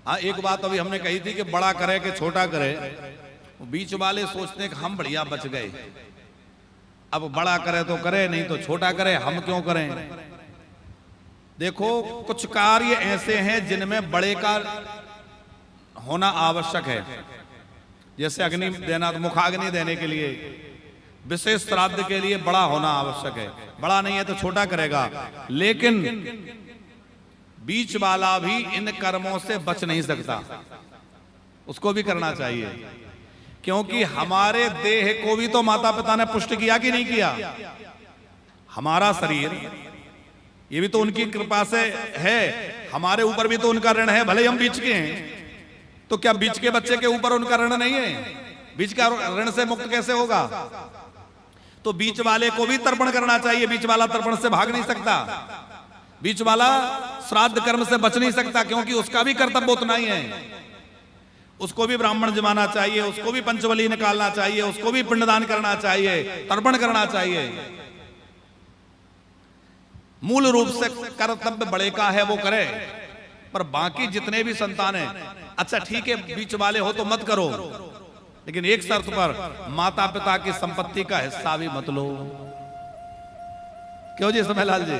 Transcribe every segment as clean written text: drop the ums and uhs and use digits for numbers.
हाँ, एक बात अभी हमने कही थी कि बड़ा करे कि छोटा करे, बीच वाले सोचते हैं कि हम बढ़िया बच गए, अब बड़ा करे तो करे, नहीं तो छोटा करे, हम क्यों करें। देखो, कुछ कार्य ऐसे हैं जिनमें बड़े का होना आवश्यक है, जैसे अग्नि देना, तो मुखाग्नि देने के लिए, विशेष श्राद्ध के लिए बड़ा होना आवश्यक है। बड़ा नहीं है तो छोटा करेगा, लेकिन बीच वाला भी इन कर्मों से बच नहीं सकता, उसको भी करना चाहिए, क्योंकि हमारे देह को भी तो माता पिता ने पुष्ट किया कि नहीं किया। हमारा शरीर ये भी तो उनकी कृपा से है, हमारे ऊपर भी तो उनका ऋण है, भले हम बीच के हैं, तो क्या बीच के बच्चे के ऊपर उनका ऋण नहीं है? बीच का ऋण से मुक्त कैसे होगा? तो बीच वाले को भी तर्पण करना चाहिए, बीच वाला तर्पण से भाग नहीं सकता, बीच वाला श्राद्ध कर्म से बच नहीं सकता, क्योंकि उसका भी कर्तव्य उतना ही है, उसको भी ब्राह्मण जमाना चाहिए, उसको भी पंचबली निकालना चाहिए, उसको भी पिंडदान करना चाहिए, तर्पण करना चाहिए। मूल रूप से कर्तव्य बड़े का है वो करे, पर बाकी जितने भी संतान हैं, अच्छा ठीक है बीच वाले हो तो मत करो, लेकिन एक शर्त पर, माता पिता की संपत्ति का हिस्सा भी मत लो। क्यों जी समयलाल जी?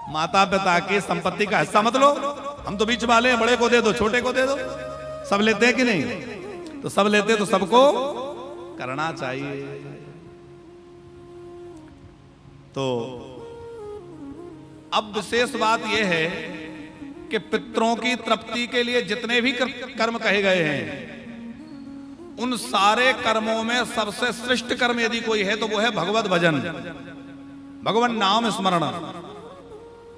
माता पिता की संपत्ति का हिस्सा मत लो। हम तो बीच वाले हैं, बड़े को दे दो, छोटे को दे दो, सब लेते हैं कि नहीं? तो सब लेते तो सबको करना चाहिए। तो अब विशेष बात यह है कि पितरों की तृप्ति के लिए जितने भी कर्म कहे गए हैं, उन सारे कर्मों में सबसे श्रेष्ठ कर्म यदि कोई है तो वो है भगवत भजन, भगवान नाम स्मरण।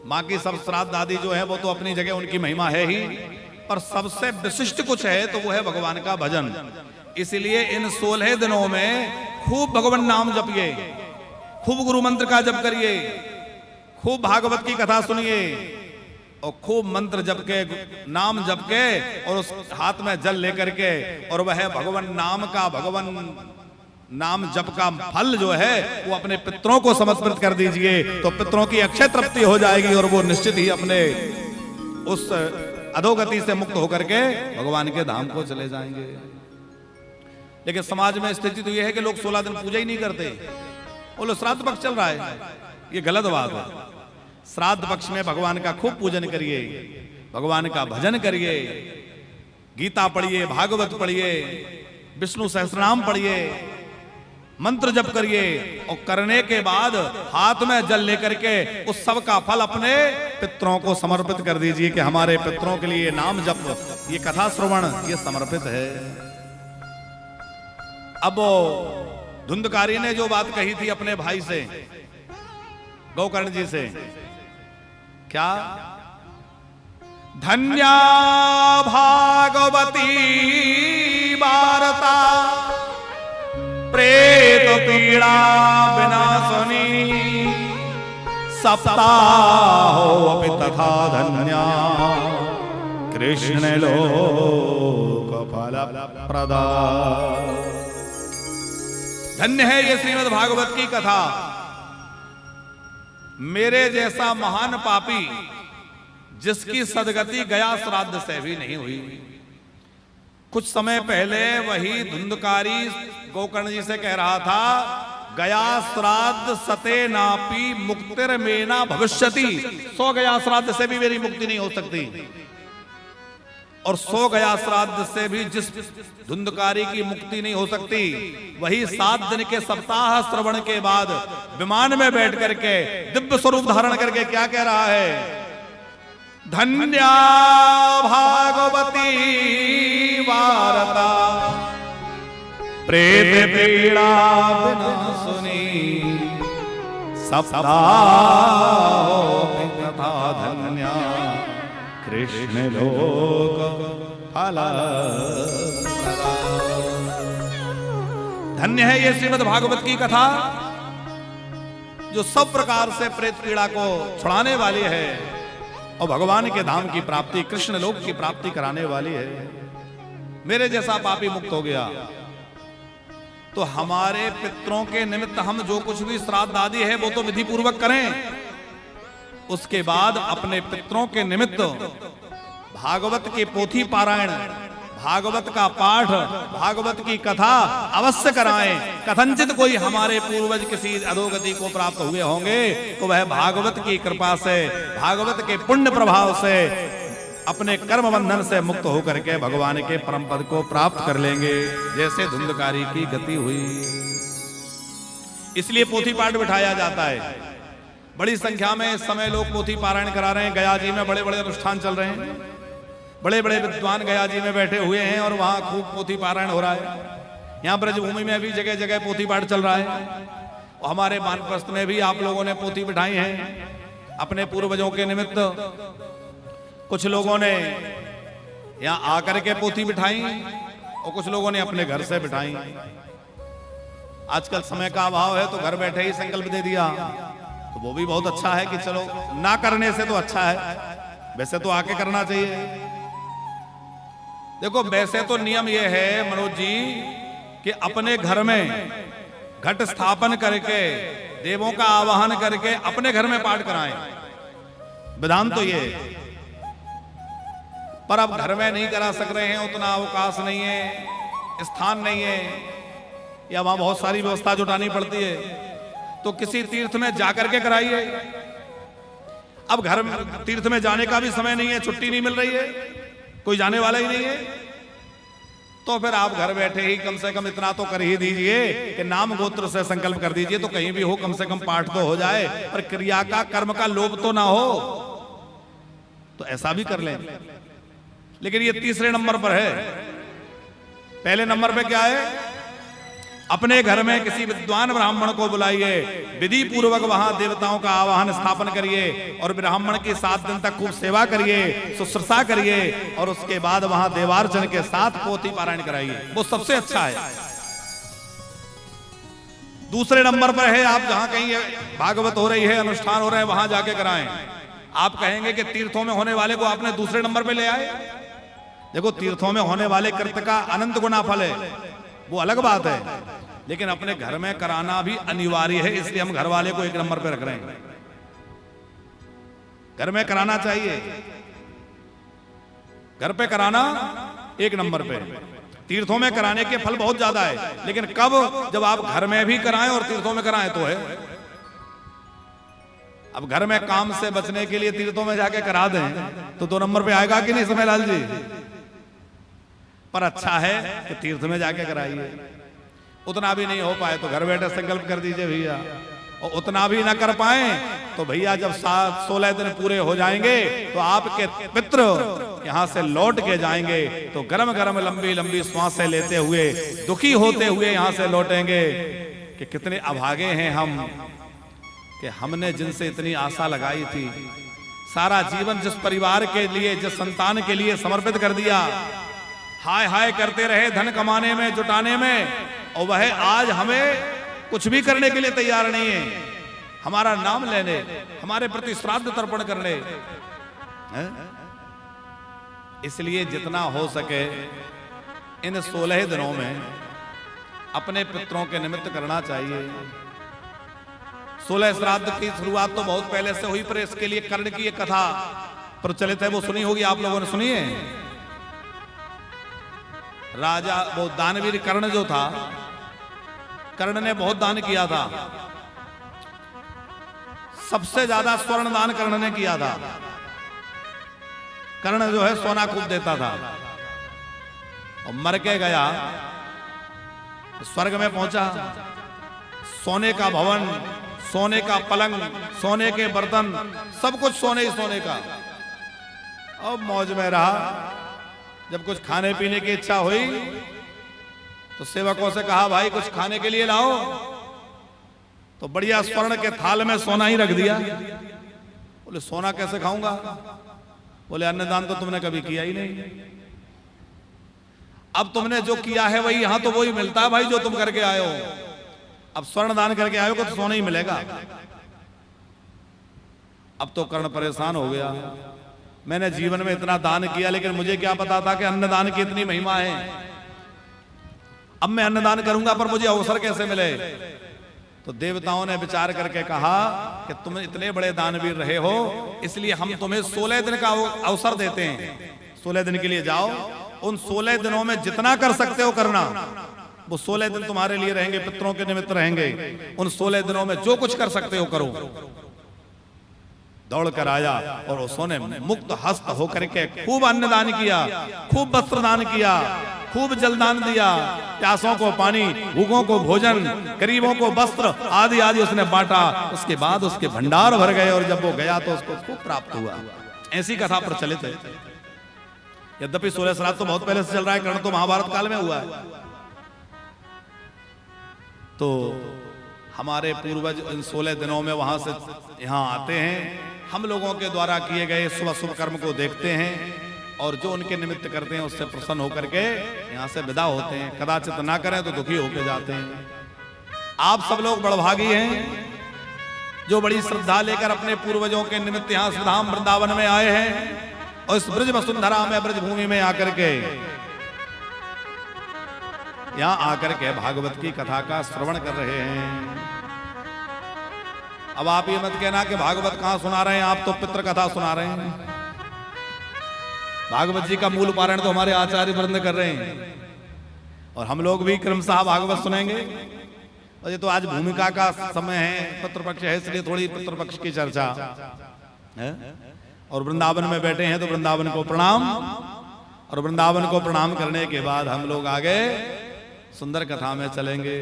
बाकी सब श्राद्ध आदि जो है वो तो अपनी जगह उनकी महिमा है ही, पर सबसे विशिष्ट कुछ है तो वो है भगवान का भजन। इसलिए इन 16 दिनों में खूब भगवान नाम जपिए, खूब गुरु मंत्र का जप करिए, खूब भागवत की कथा सुनिए, और खूब मंत्र जप के, नाम जप के, और उस हाथ में जल लेकर के, और वह भगवान नाम का, भगवान नाम जप का फल जो है वो अपने पितरों को समर्पित कर दीजिए, तो पितरों की अक्षय तृप्ति हो जाएगी, और वो निश्चित ही अपने उस अधोगति से मुक्त होकर के भगवान के धाम को चले जाएंगे। लेकिन समाज में स्थिति तो यह है कि लोग 16 दिन पूजा ही नहीं करते, वो लोग श्राद्ध पक्ष चल रहा है, ये गलत बात है। श्राद्ध पक्ष में भगवान का खूब पूजन करिए, भगवान का भजन करिए, गीता पढ़िए, भागवत पढ़िए, विष्णु सहस्रनाम पढ़िए, मंत्र जप करिए, और करने के बाद हाथ में जल लेकर के उस सब का फल अपने पितरों को समर्पित कर दीजिए कि हमारे पितरों के लिए नाम जप, ये कथा श्रवण ये समर्पित है। अब धुंधकारी ने जो बात कही थी अपने भाई से, गोकर्ण जी से, क्या? धन्या भागवती वार्ता प्रेत पीड़ा विनाशनी, सप्ताहो अपि तथा धन्या कृष्ण लोक फल प्रदा। धन्य है ये श्रीमद् भागवत की कथा। मेरे जैसा महान पापी जिसकी सदगति गया श्राद्ध से भी नहीं हुई। कुछ समय पहले वही धुंधकारी गोकर्ण जी से कह रहा था, गया श्राद्ध सते नापी मुक्तिर मेना भविष्यति। 100 गया श्राद्ध से भी मेरी मुक्ति नहीं हो सकती, और 100 गया श्राद्ध से भी जिस धुंधकारी की मुक्ति नहीं हो सकती, वही 7 दिन के सप्ताह श्रवण के बाद विमान में बैठ करके दिव्य स्वरूप धारण करके क्या कह रहा है? धन्या भागवती वार्ता प्रेत पीड़ा विनाशिनी, सप्ताहो तथा धन्या कृष्ण लोक फल। धन्य है ये श्रीमद् भागवत की कथा जो सब प्रकार से प्रेत पीड़ा को छुड़ाने वाली है और भगवान के धाम की प्राप्ति, कृष्ण लोक की प्राप्ति कराने वाली है। मेरे जैसा पापी मुक्त हो गया तो हमारे पितरों के निमित्त हम जो कुछ भी श्राद्ध आदि है वो तो विधि पूर्वक करें, उसके बाद अपने पितरों के निमित्त भागवत की पोथी पारायण, भागवत का पाठ, भागवत की कथा अवश्य कराएं। कथनचित कोई हमारे पूर्वज किसी अधोगति को प्राप्त हुए होंगे तो वह भागवत की कृपा से, भागवत के पुण्य प्रभाव से अपने कर्म बंधन से मुक्त होकर के भगवान के परम पद को प्राप्त कर लेंगे, जैसे धुंधकारी की गति हुई। इसलिए पोथी पाठ बिठाया जाता है। बड़ी संख्या में इस समय लोग पोथी पारायण करा रहे हैं। गया जी में बड़े बड़े अनुष्ठान चल रहे हैं, बड़े बड़े विद्वान गया जी में बैठे हुए हैं और वहां खूब पोथी पारायण हो रहा है। यहाँ ब्रजभूमि में भी जगह जगह पोथी पाठ चल रहा है। और हमारे वानप्रस्थ में भी आप लोगों ने पोथी बिठाई है अपने पूर्वजों के निमित्त। कुछ लोगों ने यहाँ आकर के पोथी बिठाई और कुछ लोगों ने अपने घर से बिठाई। आजकल समय का अभाव है तो घर बैठे ही संकल्प दे दिया, तो वो भी बहुत अच्छा है कि चलो, ना करने से तो अच्छा है, वैसे तो आके करना चाहिए। देखो वैसे तो नियम ये है मनोज जी कि अपने घर में घट स्थापन करके, देवों का आवाहन करके अपने घर में पाठ कराएं, विधान तो ये। पर अब घर में नहीं करा सक रहे हैं, उतना अवकाश नहीं है, स्थान नहीं है, या वहां बहुत सारी व्यवस्था जुटानी पड़ती है, तो किसी तीर्थ में जाकर के कराइए। अब घर में तीर्थ में जाने का भी समय नहीं है, छुट्टी नहीं मिल रही है, कोई जाने वाला ही नहीं है, तो फिर आप घर बैठे ही कम से कम इतना तो कर ही दीजिए कि नाम गोत्र से संकल्प कर दीजिए, तो कहीं भी हो कम से कम पाठ तो हो जाए, पर क्रिया का, कर्म का लोभ तो ना हो, तो ऐसा भी कर लें। लेकिन ये तीसरे नंबर पर है। पहले नंबर पे क्या है? अपने घर में किसी विद्वान ब्राह्मण को बुलाइए, विधि पूर्वक वहां देवताओं का आवाहन स्थापन करिए और ब्राह्मण की 7 दिन तक खूब सेवा करिए, शुश्रूषा करिए, और उसके बाद वहां देवार्चन के साथ पोथी पारायण कराइए, वो सबसे अच्छा है। दूसरे नंबर पर है, आप जहां कहीं भागवत हो रही है, अनुष्ठान हो रहे हैं, वहां जाके कराएं। आप कहेंगे कि तीर्थों में होने वाले को आपने दूसरे नंबर पे ले आए। देखो तीर्थों में होने वाले कृत्य का अनंत गुना फल है, वो अलग बात है, लेकिन अपने घर में कराना भी अनिवार्य है, इसलिए हम घर वाले को 1 नंबर पे रख रहे हैं। घर में कराना चाहिए, घर पे कराना 1 नंबर पे। तीर्थों में कराने के फल बहुत ज्यादा है, लेकिन कब? जब आप घर में भी कराएं और तीर्थों में कराएं तो है। अब घर में काम से बचने के लिए तीर्थों में जाके करा दें तो 2 नंबर पे आएगा कि नहीं समयलाल जी? पर अच्छा है कि तीर्थ में जाके कराइए। उतना भी नहीं हो पाए तो घर बैठे संकल्प कर दीजिए भैया, और उतना भी ना कर पाए तो भैया जब 16 दिन पूरे हो जाएंगे तो आपके पितृ यहां से लौट के जाएंगे तो गरम गरम लंबी लंबी श्वासें लेते हुए, दुखी होते हुए यहां से लौटेंगे कि कितने अभागे हैं हम कि हमने जिनसे इतनी आशा लगाई थी, सारा जीवन जिस परिवार के लिए, जिस संतान के लिए समर्पित कर दिया, हाय हाय करते रहे धन कमाने में, जुटाने में, और वह आज हमें कुछ भी करने के लिए तैयार नहीं है, हमारा नाम लेने, हमारे प्रति श्राद्ध तर्पण करने। इसलिए जितना हो सके इन 16 दिनों में अपने पितरों के निमित्त करना चाहिए। 16 श्राद्ध की शुरुआत तो बहुत पहले से हुई, पर इसके लिए कर्ण की एक कथा प्रचलित है, वो सुनी होगी आप लोगों ने, सुनी है? राजा, वो दानवीर कर्ण जो था, कर्ण ने बहुत दान किया था, सबसे ज्यादा स्वर्ण दान कर्ण ने किया था। कर्ण जो है सोना खूब देता था, और मर के गया, स्वर्ग में पहुंचा, सोने का भवन, सोने का पलंग, सोने के बर्तन, सब कुछ सोने ही सोने का, और मौज में रहा। जब कुछ खाने पीने की इच्छा हुई तो सेवकों से कहा भाई कुछ खाने के लिए लाओ, तो बढ़िया स्वर्ण के थाल में सोना ही रख दिया। बोले सोना कैसे खाऊंगा? बोले अन्नदान तो तुमने कभी किया ही नहीं, अब तुमने जो किया है वही यहां तो वही मिलता है भाई जो तुम करके आए हो, अब स्वर्ण दान करके आए हो तो सोना ही मिलेगा। अब तो कर्ण परेशान हो गया, मैंने जीवन में इतना दान किया लेकिन मुझे क्या पता था कि अन्नदान की इतनी महिमा है। अब मैं अन्नदान करूंगा पर मुझे अवसर कैसे मिले? तो देवताओं ने विचार करके कहा कि तुम इतने बड़े दानवीर रहे हो, इसलिए हम तुम्हें 16 दिन का अवसर देते हैं। 16 दिन के लिए जाओ, उन 16 दिनों में जितना कर सकते हो करना। वो 16 दिन तुम्हारे लिए रहेंगे, पितरों के निमित्त रहेंगे। उन 16 दिनों में जो कुछ कर सकते हो करो। दौड़कर आया और उसने मुक्त हस्त होकर के खूब अन्नदान किया, खूब वस्त्रदान किया, खूब जलदान दिया, प्यासों को पानी, भूखों को भोजन, गरीबों को वस्त्र आदि आदि उसने बांटा। उसके बाद उसके भंडार भर गए और जब वो गया तो उसको खूब प्राप्त हुआ। ऐसी कथा प्रचलित है। यद्यपि 16 श्राद्ध तो बहुत पहले से चल रहा है, कर्ण तो महाभारत काल में हुआ है। तो हमारे पूर्वज इन 16 दिनों में वहां से यहाँ आते हैं, हम लोगों के द्वारा किए गए शुभ कर्म को देखते हैं और जो उनके निमित्त करते हैं उससे प्रसन्न होकर के यहाँ से विदा होते हैं। कदाचित ना करें तो दुखी होकर जाते हैं। आप सब लोग बड़भागी हैं जो बड़ी श्रद्धा लेकर अपने पूर्वजों के निमित्त यहाँ श्रीधाम वृंदावन में आए हैं और इस ब्रज वसुंधरा में, ब्रज भूमि में आकर के, यहाँ आकर के भागवत की कथा का श्रवण कर रहे हैं। अब आप ये मत कहना कि भागवत कहां सुना रहे हैं, आप तो पितृ कथा सुना रहे हैं। भागवत जी का मूल पारायण तो हमारे आचार्य वृंद कर रहे हैं और हम लोग भी क्रमशः भागवत सुनेंगे। और ये तो आज भूमिका का समय है, पितृपक्ष है, इसलिए थोड़ी पितृपक्ष की चर्चा है। और वृंदावन में बैठे हैं तो वृंदावन को प्रणाम, और वृंदावन को प्रणाम करने के बाद हम लोग आगे सुंदर कथा में चलेंगे।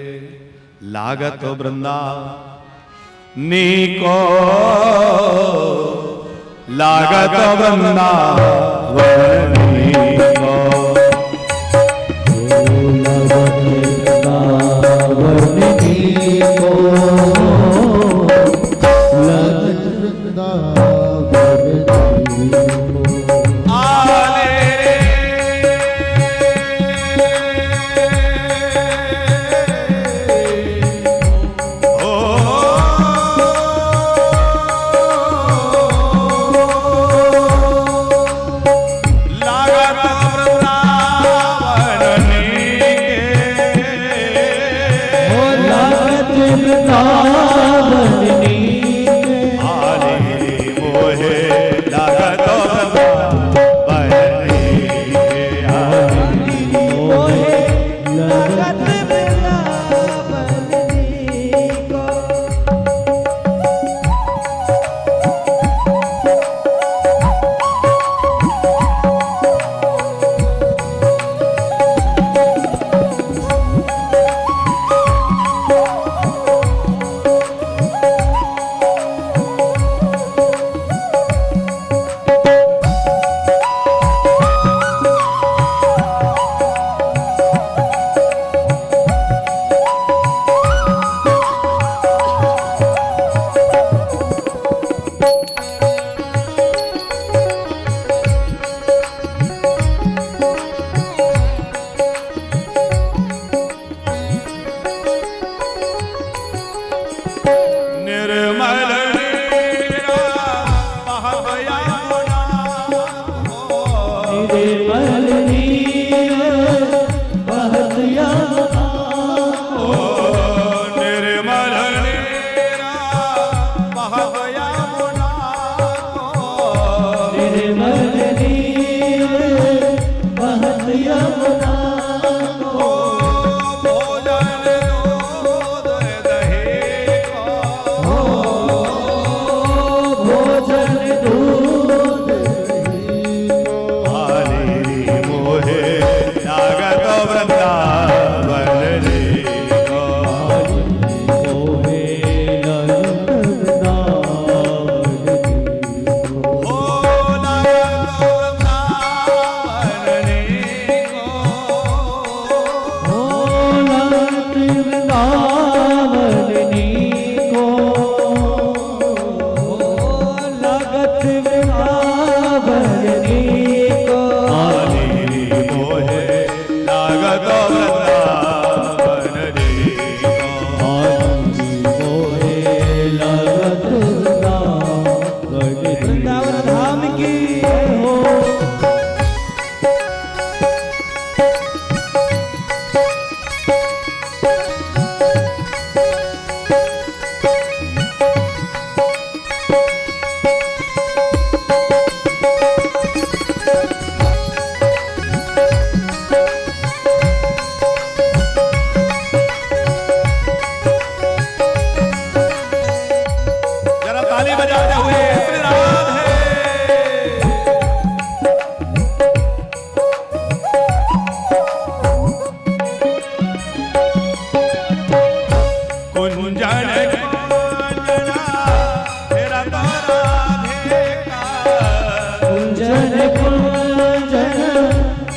लागत वृंदा नीको, लागत वृंदावन नीको,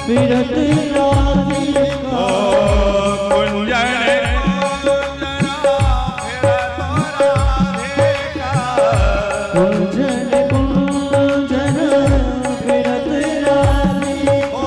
फिरत राधिका कुंजन कुंजन कुंजन फिरत राधिका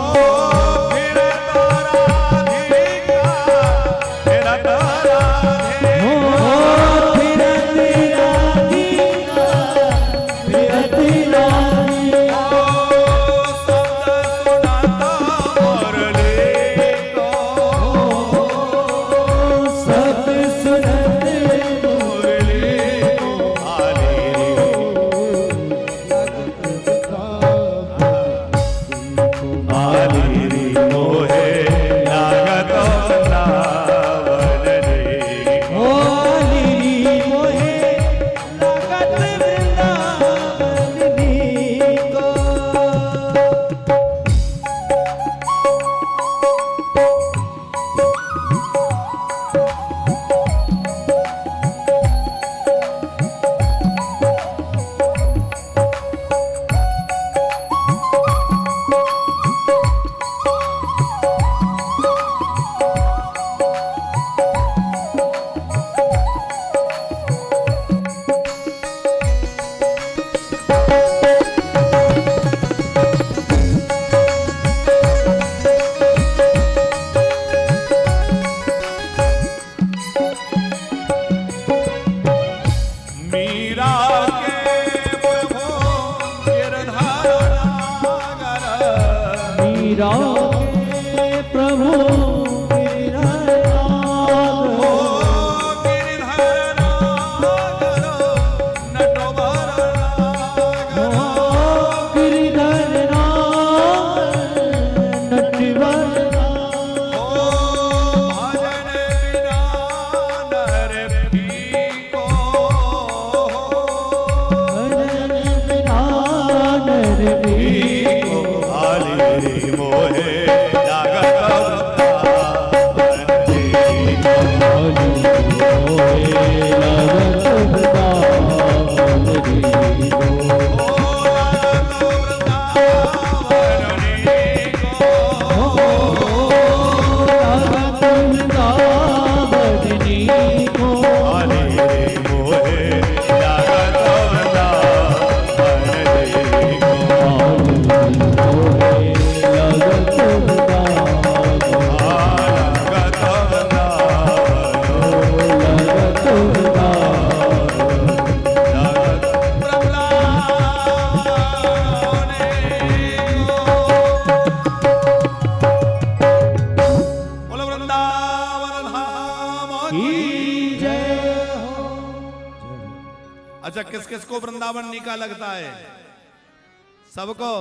अच्छा, किस किस को वृंदावन नीका लगता है? सबको?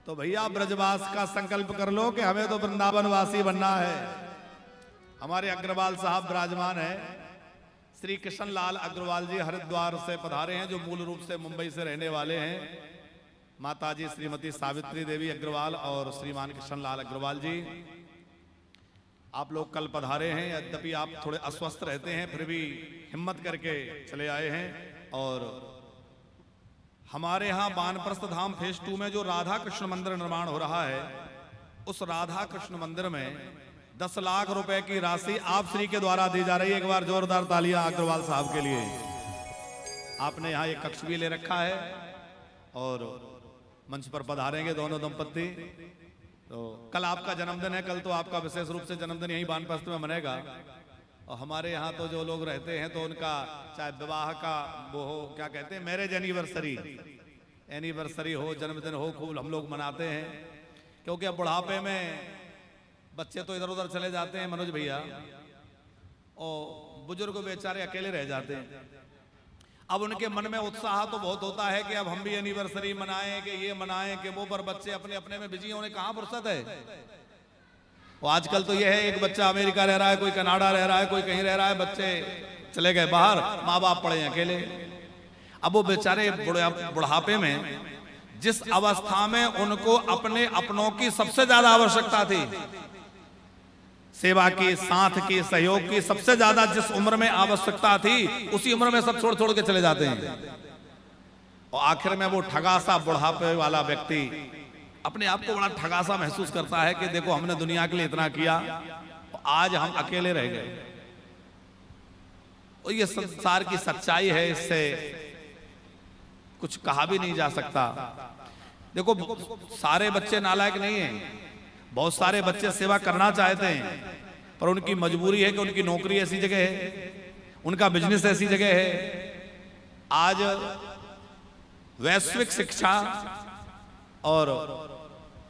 तो भैया ब्रजवास का संकल्प कर लो कि हमें तो वृंदावन वासी बनना है। हमारे अग्रवाल साहब विराजमान है, श्री कृष्ण लाल अग्रवाल जी हरिद्वार से पधारे हैं, जो मूल रूप से मुंबई से रहने वाले हैं। माताजी श्रीमती सावित्री देवी अग्रवाल और श्रीमान कृष्ण लाल अग्रवाल जी, आप लोग कल पधारे हैं। यद्यपि आप थोड़े अस्वस्थ रहते हैं, फिर भी हिम्मत करके चले आए हैं। और हमारे यहाँ वानप्रस्थ धाम फेज 2 में जो राधा कृष्ण मंदिर निर्माण हो रहा है, उस राधा कृष्ण मंदिर में 10 लाख रुपए की राशि आप श्री के द्वारा दी जा रही है। एक बार जोरदार तालियां अग्रवाल साहब के लिए। आपने यहाँ एक कक्ष भी ले रखा है और मंच पर पधारेंगे दोनों दंपत्ति। तो कल आपका जन्मदिन है, कल तो आपका विशेष रूप से जन्मदिन यही वानप्रस्थ में मनेगा। और हमारे यहाँ तो जो लोग रहते हैं तो उनका चाहे विवाह का वो हो, क्या कहते हैं, मैरिज एनिवर्सरी हो, जन्मदिन हो, खूब हम लोग मनाते हैं। क्योंकि अब बुढ़ापे में बच्चे तो इधर उधर चले जाते हैं मनोज भैया, और बुजुर्ग बेचारे अकेले रह जाते हैं। अब उनके मन में उत्साह तो बहुत होता है कि अब हम भी एनिवर्सरी मनाएं, कि ये मनाएं, कि वो, पर बच्चे अपने अपने में बिजी होने कहाँ फुर्सत है। वो आजकल तो ये है, एक बच्चा अमेरिका रह रहा है, कोई कनाडा रह रहा है, कोई कहीं रह रहा है, बच्चे चले गए बाहर, माँ बाप पड़े हैं अकेले। अब वो बेचारे बुढ़ापे में जिस अवस्था में उनको अपने अपनों की सबसे ज्यादा आवश्यकता थी, सेवा की, साथ की, सहयोग की सबसे ज्यादा जिस उम्र में आवश्यकता थी, उसी उम्र में सब छोड़ छोड़ के चले जाते हैं। और आखिर में वो ठगा सा बुढ़ापे वाला व्यक्ति अपने आप को बड़ा ठगासा महसूस करता है कि देखो हमने दुनिया के लिए इतना किया, आज हम अकेले रह गए। और ये संसार की सच्चाई है, इससे कुछ कहा भी नहीं जा सकता। देखो सारे बच्चे नालायक नहीं हैं, बहुत सारे बच्चे सेवा करना चाहते हैं, पर उनकी मजबूरी है कि उनकी नौकरी ऐसी जगह है, उनका बिजनेस ऐसी जगह है। आज वैश्विक शिक्षा और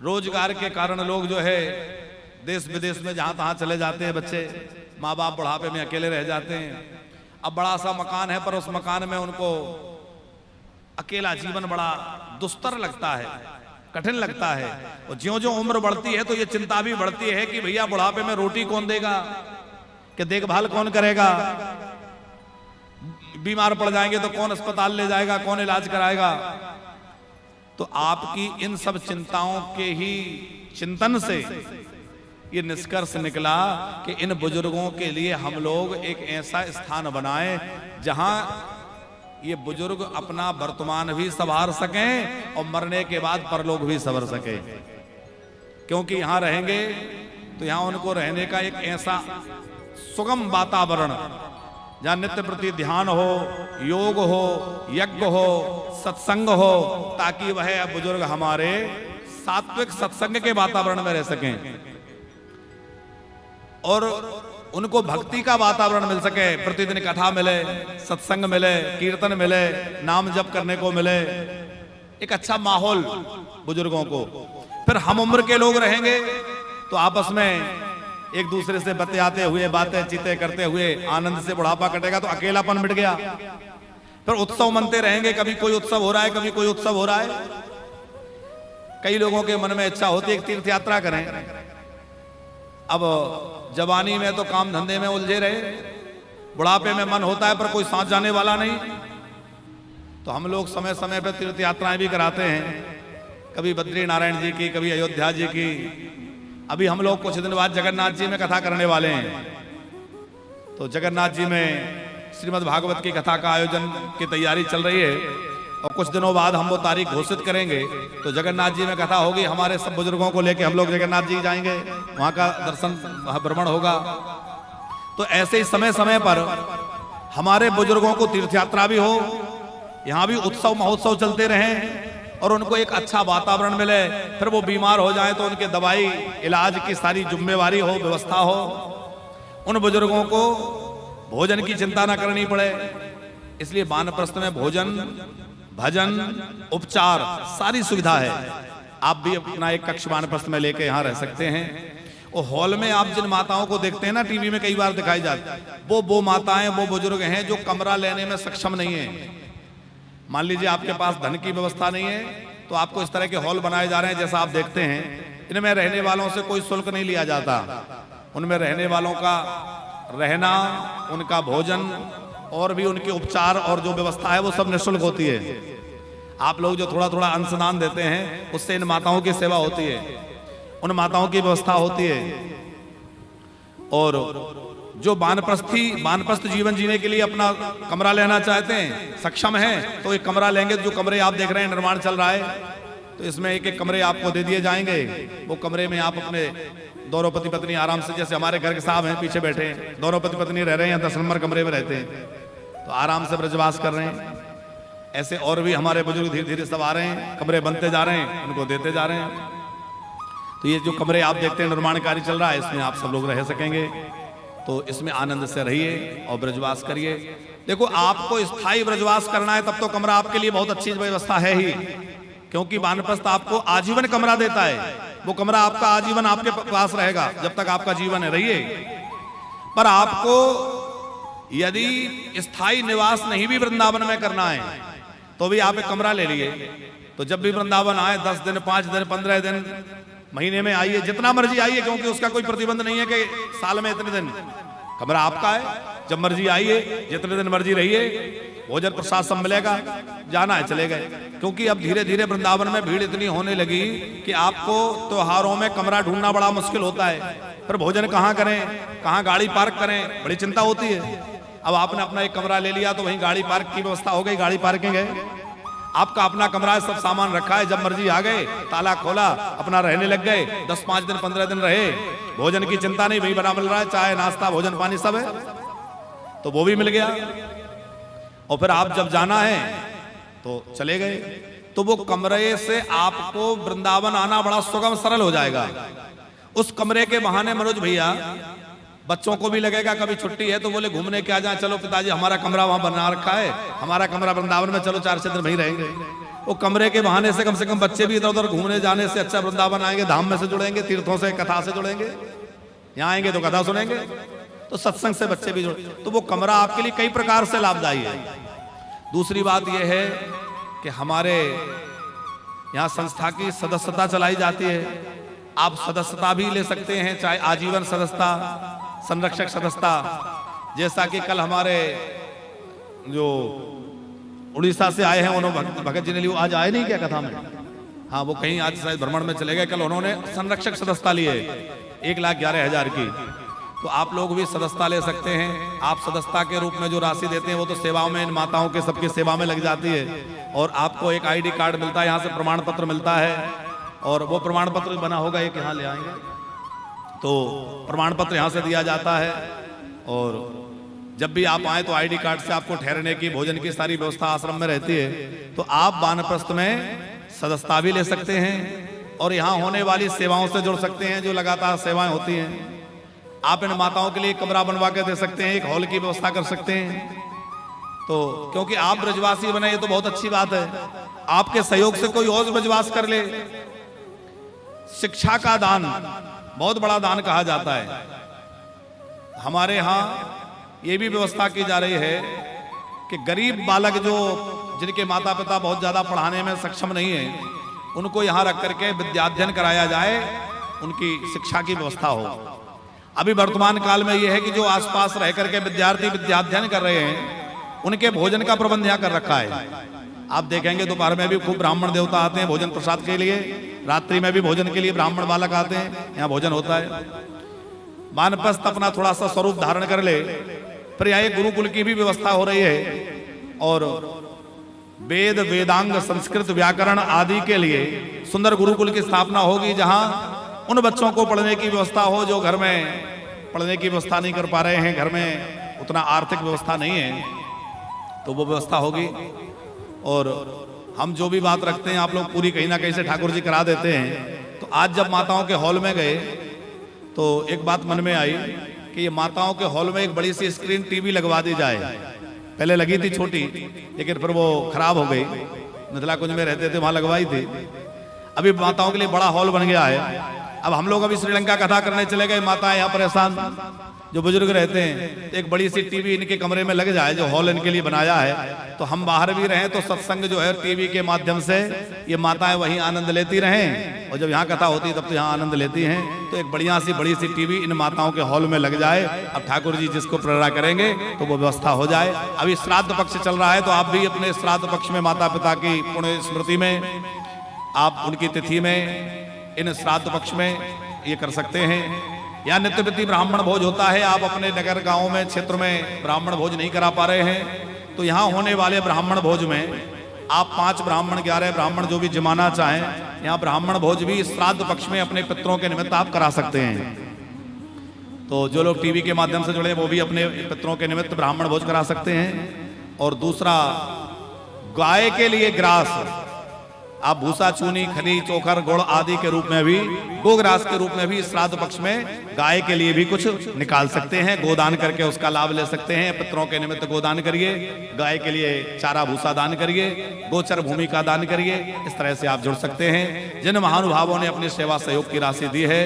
रोजगार के कारण लोग जो है देश विदेश में जहां तहां चले जाते हैं बच्चे, माँ बाप बुढ़ापे में अकेले रह जाते हैं। अब बड़ा सा मकान है, पर उस मकान में उनको अकेला जीवन बड़ा दुस्तर लगता है, कठिन लगता है। और ज्यों ज्यों उम्र बढ़ती है तो ये चिंता भी बढ़ती है कि भैया बुढ़ापे में रोटी कौन देगा, कि देखभाल कौन करेगा, बीमार पड़ जाएंगे तो कौन अस्पताल ले जाएगा, कौन इलाज कराएगा। तो आपकी इन सब चिंताओं के ही चिंतन से ये निष्कर्ष निकला कि इन बुजुर्गों के लिए हम लोग एक ऐसा स्थान बनाएं जहां ये बुजुर्ग अपना वर्तमान भी संवार सकें और मरने के बाद परलोक भी संवर सके। क्योंकि यहां रहेंगे तो यहां उनको रहने का एक ऐसा सुगम वातावरण, जहां नित्य प्रति ध्यान हो, योग हो, यज्ञ हो, सत्संग हो, ताकि वह बुजुर्ग हमारे सात्विक सत्संग के वातावरण में रह सकें और उनको भक्ति का वातावरण मिल सके, प्रतिदिन कथा मिले, सत्संग मिले, कीर्तन मिले, नाम जप करने को मिले, एक अच्छा माहौल बुजुर्गों को। फिर हम उम्र के लोग रहेंगे तो आपस में एक दूसरे से बतियाते हुए, बातें चीतें करते हुए आनंद से बुढ़ापा कटेगा, तो अकेलापन मिट गया। फिर उत्सव मनते रहेंगे, कभी कोई उत्सव हो रहा है, कभी कोई उत्सव हो रहा है। कई लोगों के मन में इच्छा होती है एक तीर्थ यात्रा करें। अब जवानी में तो काम धंधे में उलझे रहे, बुढ़ापे में मन होता है पर कोई साथ जाने वाला नहीं, तो हम लोग समय समय पर तीर्थ यात्राएं भी कराते हैं, कभी बद्री नारायण जी की, कभी अयोध्या जी की। अभी हम लोग कुछ दिन बाद जगन्नाथ जी में कथा करने वाले हैं, तो जगन्नाथ जी में श्रीमद् भागवत की कथा का आयोजन की तैयारी चल रही है और कुछ दिनों बाद हम वो तारीख घोषित करेंगे। तो जगन्नाथ जी में कथा होगी, हमारे सब बुजुर्गों को लेके हम लोग जगन्नाथ जी जाएंगे, वहां का दर्शन भ्रमण होगा। तो ऐसे ही समय समय पर हमारे बुजुर्गों को तीर्थ यात्रा भी हो, यहाँ भी उत्सव महोत्सव चलते रहें और उनको एक अच्छा वातावरण मिले। फिर वो बीमार हो जाए तो उनके दवाई इलाज की सारी जिम्मेवारी हो, व्यवस्था हो, उन बुजुर्गों को भोजन की चिंता ना करनी पड़े। इसलिए वानप्रस्थ में भोजन, भजन, उपचार सारी सुविधा है। आप भी अपना एक कक्ष वानप्रस्थ में लेके यहाँ रह सकते हैं। और हॉल में आप जिन माताओं को देखते हैं ना, टीवी में कई बार दिखाई जाती, वो माताएं, वो बुजुर्ग हैं जो कमरा लेने में सक्षम नहीं है। मान लीजिए आपके पास धन की व्यवस्था नहीं है, तो आपको इस तरह के हॉल बनाए जा रहे हैं जैसा आप देखते हैं। इनमें रहने वालों से कोई शुल्क नहीं लिया जाता, उनमें रहने वालों का रहना, उनका भोजन और भी उनके उपचार और जो व्यवस्था है वो सब निःशुल्क होती है। आप लोग जो थोड़ा थोड़ा अंशदान देते हैं उससे इन माताओं की सेवा होती है, उन माताओं की व्यवस्था होती है। और जो वानप्रस्थ जीवन जीने के लिए अपना कमरा लेना चाहते हैं, सक्षम हैं, तो एक कमरा लेंगे। जो कमरे आप देख रहे हैं निर्माण चल रहा है, तो इसमें एक एक कमरे आपको दे दिए जाएंगे। वो कमरे में आप अपने दोनों पति पत्नी आराम से, जैसे हमारे घर के साहब हैं पीछे बैठे हैं, दोनों पति पत्नी रह रहे हैं, 10 नंबर कमरे में रहते हैं, तो आराम से ब्रजवास कर रहे हैं। ऐसे और भी हमारे बुजुर्ग धीरे धीरे सब आ रहे हैं, कमरे बनते जा रहे हैं, उनको देते जा रहे हैं। तो ये जो कमरे आप देखते हैं निर्माण कार्य चल रहा है, इसमें आप सब लोग रह सकेंगे। तो इसमें आनंद से रहिए और ब्रजवास करिए। देखो आपको स्थायी ब्रजवास करना है तब तो कमरा आपके लिए बहुत अच्छी व्यवस्था है ही, क्योंकि वानप्रस्थ आपको आजीवन कमरा देता है। वो कमरा आपका आजीवन आपके पास रहेगा जब तक आपका जीवन है, रहिए। पर आपको यदि स्थायी निवास नहीं भी वृंदावन में करना है तो भी आप एक कमरा ले लिए। तो जब भी वृंदावन आए 10 दिन, 5 दिन, 15 दिन, महीने में आइए, जितना मर्जी आइए, क्योंकि उसका कोई प्रतिबंध नहीं है कि साल में इतने दिन। कमरा आपका है, जब मर्जी आइए, जितने दिन मर्जी रहिए, भोजन प्रसाद सब मिलेगा, जाना है चले गए। क्योंकि अब धीरे धीरे वृंदावन में भीड़ इतनी होने लगी कि आपको त्योहारों में कमरा ढूंढना बड़ा मुश्किल होता है। फिर भोजन कहाँ करें, कहाँ गाड़ी पार्क करें, बड़ी चिंता होती है। अब आपने अपना एक कमरा ले लिया तो वहीं गाड़ी पार्क की व्यवस्था हो गई, गाड़ी पार्किंग है। आपका अपना कमरा है, सब सामान रखा है, जब मर्जी आ गए, ताला खोला, अपना रहने लग गए, 10-5 दिन 15 दिन रहे, भोजन की चिंता नहीं, वही बना मिल रहा है, चाय नाश्ता भोजन पानी सब है, तो वो भी मिल गया। और फिर आप जब जाना है तो चले गए, तो वो कमरे से आपको वृंदावन आना बड़ा सुगम सरल हो जाएगा। उस कमरे के बहाने मनोज भैया बच्चों को भी लगेगा कभी छुट्टी है तो बोले घूमने क्या जाए, चलो पिताजी हमारा कमरा वहां बना रखा है, हमारा कमरा वृंदावन में, चलो 4 दिन वहीं रहेंगे। वो कमरे के बहाने से कम बच्चे भी इधर उधर घूमने जाने से अच्छा वृंदावन आएंगे, धाम में से जुड़ेंगे, तीर्थों से, कथा से जुड़ेंगे, यहाँ आएंगे तो कथा सुनेंगे, तो सत्संग से बच्चे भी जुड़े, तो वो कमरा आपके लिए कई प्रकार से लाभदायी है। दूसरी बात यह है कि हमारे यहाँ संस्था की सदस्यता चलाई जाती है, आप सदस्यता भी ले सकते हैं, चाहे आजीवन सदस्यता, संरक्षक सदस्यता, जैसा कि कल हमारे जो उड़ीसा से आए हैं उन्होंने भगत जी ने लिया, आज आए नहीं क्या कथा में, हाँ वो कहीं आज शायद भ्रमण में चले गए, कल उन्होंने संरक्षक सदस्यता लिए 1,11,000 की, तो आप लोग भी सदस्यता ले सकते हैं। आप सदस्यता के रूप में जो राशि देते हैं वो तो सेवाओं में, इन माताओं के सबकी सेवा में लग जाती है, और आपको एक ID कार्ड मिलता है, यहाँ से प्रमाण पत्र मिलता है, और वो प्रमाण पत्र बना होगा, एक यहाँ ले आएंगे, तो प्रमाण पत्र यहाँ से दिया जाता है, और जब भी आप आए तो ID कार्ड से आपको ठहरने की, भोजन की सारी व्यवस्था आश्रम में रहती है। तो आप वानप्रस्थ में सदस्यता भी ले सकते हैं और यहाँ होने वाली सेवाओं से जुड़ सकते हैं, जो लगातार सेवाएं होती हैं। आप इन माताओं के लिए कमरा बनवा के दे सकते हैं, एक हॉल की व्यवस्था कर सकते हैं। तो क्योंकि आप ब्रजवासी बने, ये तो बहुत अच्छी बात है, आपके सहयोग से कोई और ब्रजवास कर ले। शिक्षा का दान बहुत बड़ा दान कहा जाता है। हमारे यहाँ ये भी व्यवस्था की जा रही है कि गरीब बालक जो जिनके माता पिता बहुत ज्यादा पढ़ाने में सक्षम नहीं है, उनको यहाँ रख करके विद्याध्ययन कराया जाए, उनकी शिक्षा की व्यवस्था हो। अभी वर्तमान काल में यह है कि जो आसपास रह करके विद्यार्थी विद्याध्ययन कर रहे हैं, उनके भोजन का प्रबंध यहाँ कर रखा है। आप देखेंगे दोपहर में भी खूब ब्राह्मण देवता आते हैं भोजन प्रसाद के लिए, रात्रि में भी भोजन के लिए ब्राह्मण बालक आते हैं, यहाँ भोजन होता है। वानप्रस्थ अपना थोड़ा सा स्वरूप धारण कर ले, फिर यहाँ गुरुकुल की भी व्यवस्था हो रही है, और वेद वेदांग संस्कृत व्याकरण आदि के लिए सुंदर गुरुकुल की स्थापना होगी, जहाँ उन बच्चों को पढ़ने की व्यवस्था हो जो घर में पढ़ने की व्यवस्था नहीं कर पा रहे हैं, घर में उतना आर्थिक व्यवस्था नहीं है, तो वो व्यवस्था होगी। और हम जो भी बात रखते हैं आप लोग पूरी कहीं ना कहीं से ठाकुर जी करा देते हैं। तो आज जब माताओं के हॉल में गए तो एक बात मन में आई कि ये माताओं के हॉल में एक बड़ी सी स्क्रीन टीवी लगवा दी जाए। पहले लगी थी छोटी, लेकिन फिर वो खराब हो गई, मिथिला कुंज में रहते थे वहां लगवाई थी। अभी माताओं के लिए बड़ा हॉल बन गया है। अब हम लोग अभी श्रीलंका कथा करने चले गए, माताएं यहाँ परेशान, जो बुजुर्ग रहते हैं, एक बड़ी सी टीवी इनके कमरे में लग जाए, जो हॉल इनके लिए बनाया है, तो हम बाहर भी रहें तो सत्संग जो है टीवी के माध्यम से ये माताएं वहीं आनंद लेती रहें, और जब यहाँ कथा होती है तब तो यहाँ आनंद लेती हैं। तो एक बढ़िया सी बड़ी सी टीवी इन माताओं के हॉल में लग जाए। अब ठाकुर जी जिसको प्रेरणा करेंगे तो वो व्यवस्था हो जाए। अभी श्राद्ध पक्ष चल रहा है, तो आप भी अपने श्राद्ध पक्ष में माता पिता की पुण्य स्मृति में, आप उनकी तिथि में, इन श्राद्ध पक्ष में ये कर सकते हैं। या नित्यप्रति ब्राह्मण भोज होता है, आप अपने नगर गांव में क्षेत्र में ब्राह्मण भोज नहीं करा पा रहे हैं, तो यहाँ होने वाले ब्राह्मण भोज में आप 5 ब्राह्मण 11 ब्राह्मण जो भी जमाना चाहें, यहाँ ब्राह्मण भोज भी श्राद्ध पक्ष में अपने पितरों के निमित्त आप करा सकते हैं। तो जो लोग टीवी के माध्यम से जुड़े वो भी अपने पितरों के निमित्त ब्राह्मण भोज करा सकते हैं। और दूसरा, गाय के लिए ग्रास आप भूसा, चूनी, खली, चोकर, गुड़ आदि के रूप में भी, गोग्रास के रूप में भी श्राद्ध पक्ष में गाय के लिए भी कुछ निकाल सकते हैं, गोदान करके उसका लाभ ले सकते हैं। पितरों के निमित्त गोदान करिए, गाय के लिए चारा भूसा दान करिए, गोचर भूमि का दान करिए, इस तरह से आप जुड़ सकते हैं। जिन महानुभावों ने अपनी सेवा सहयोग की राशि दी है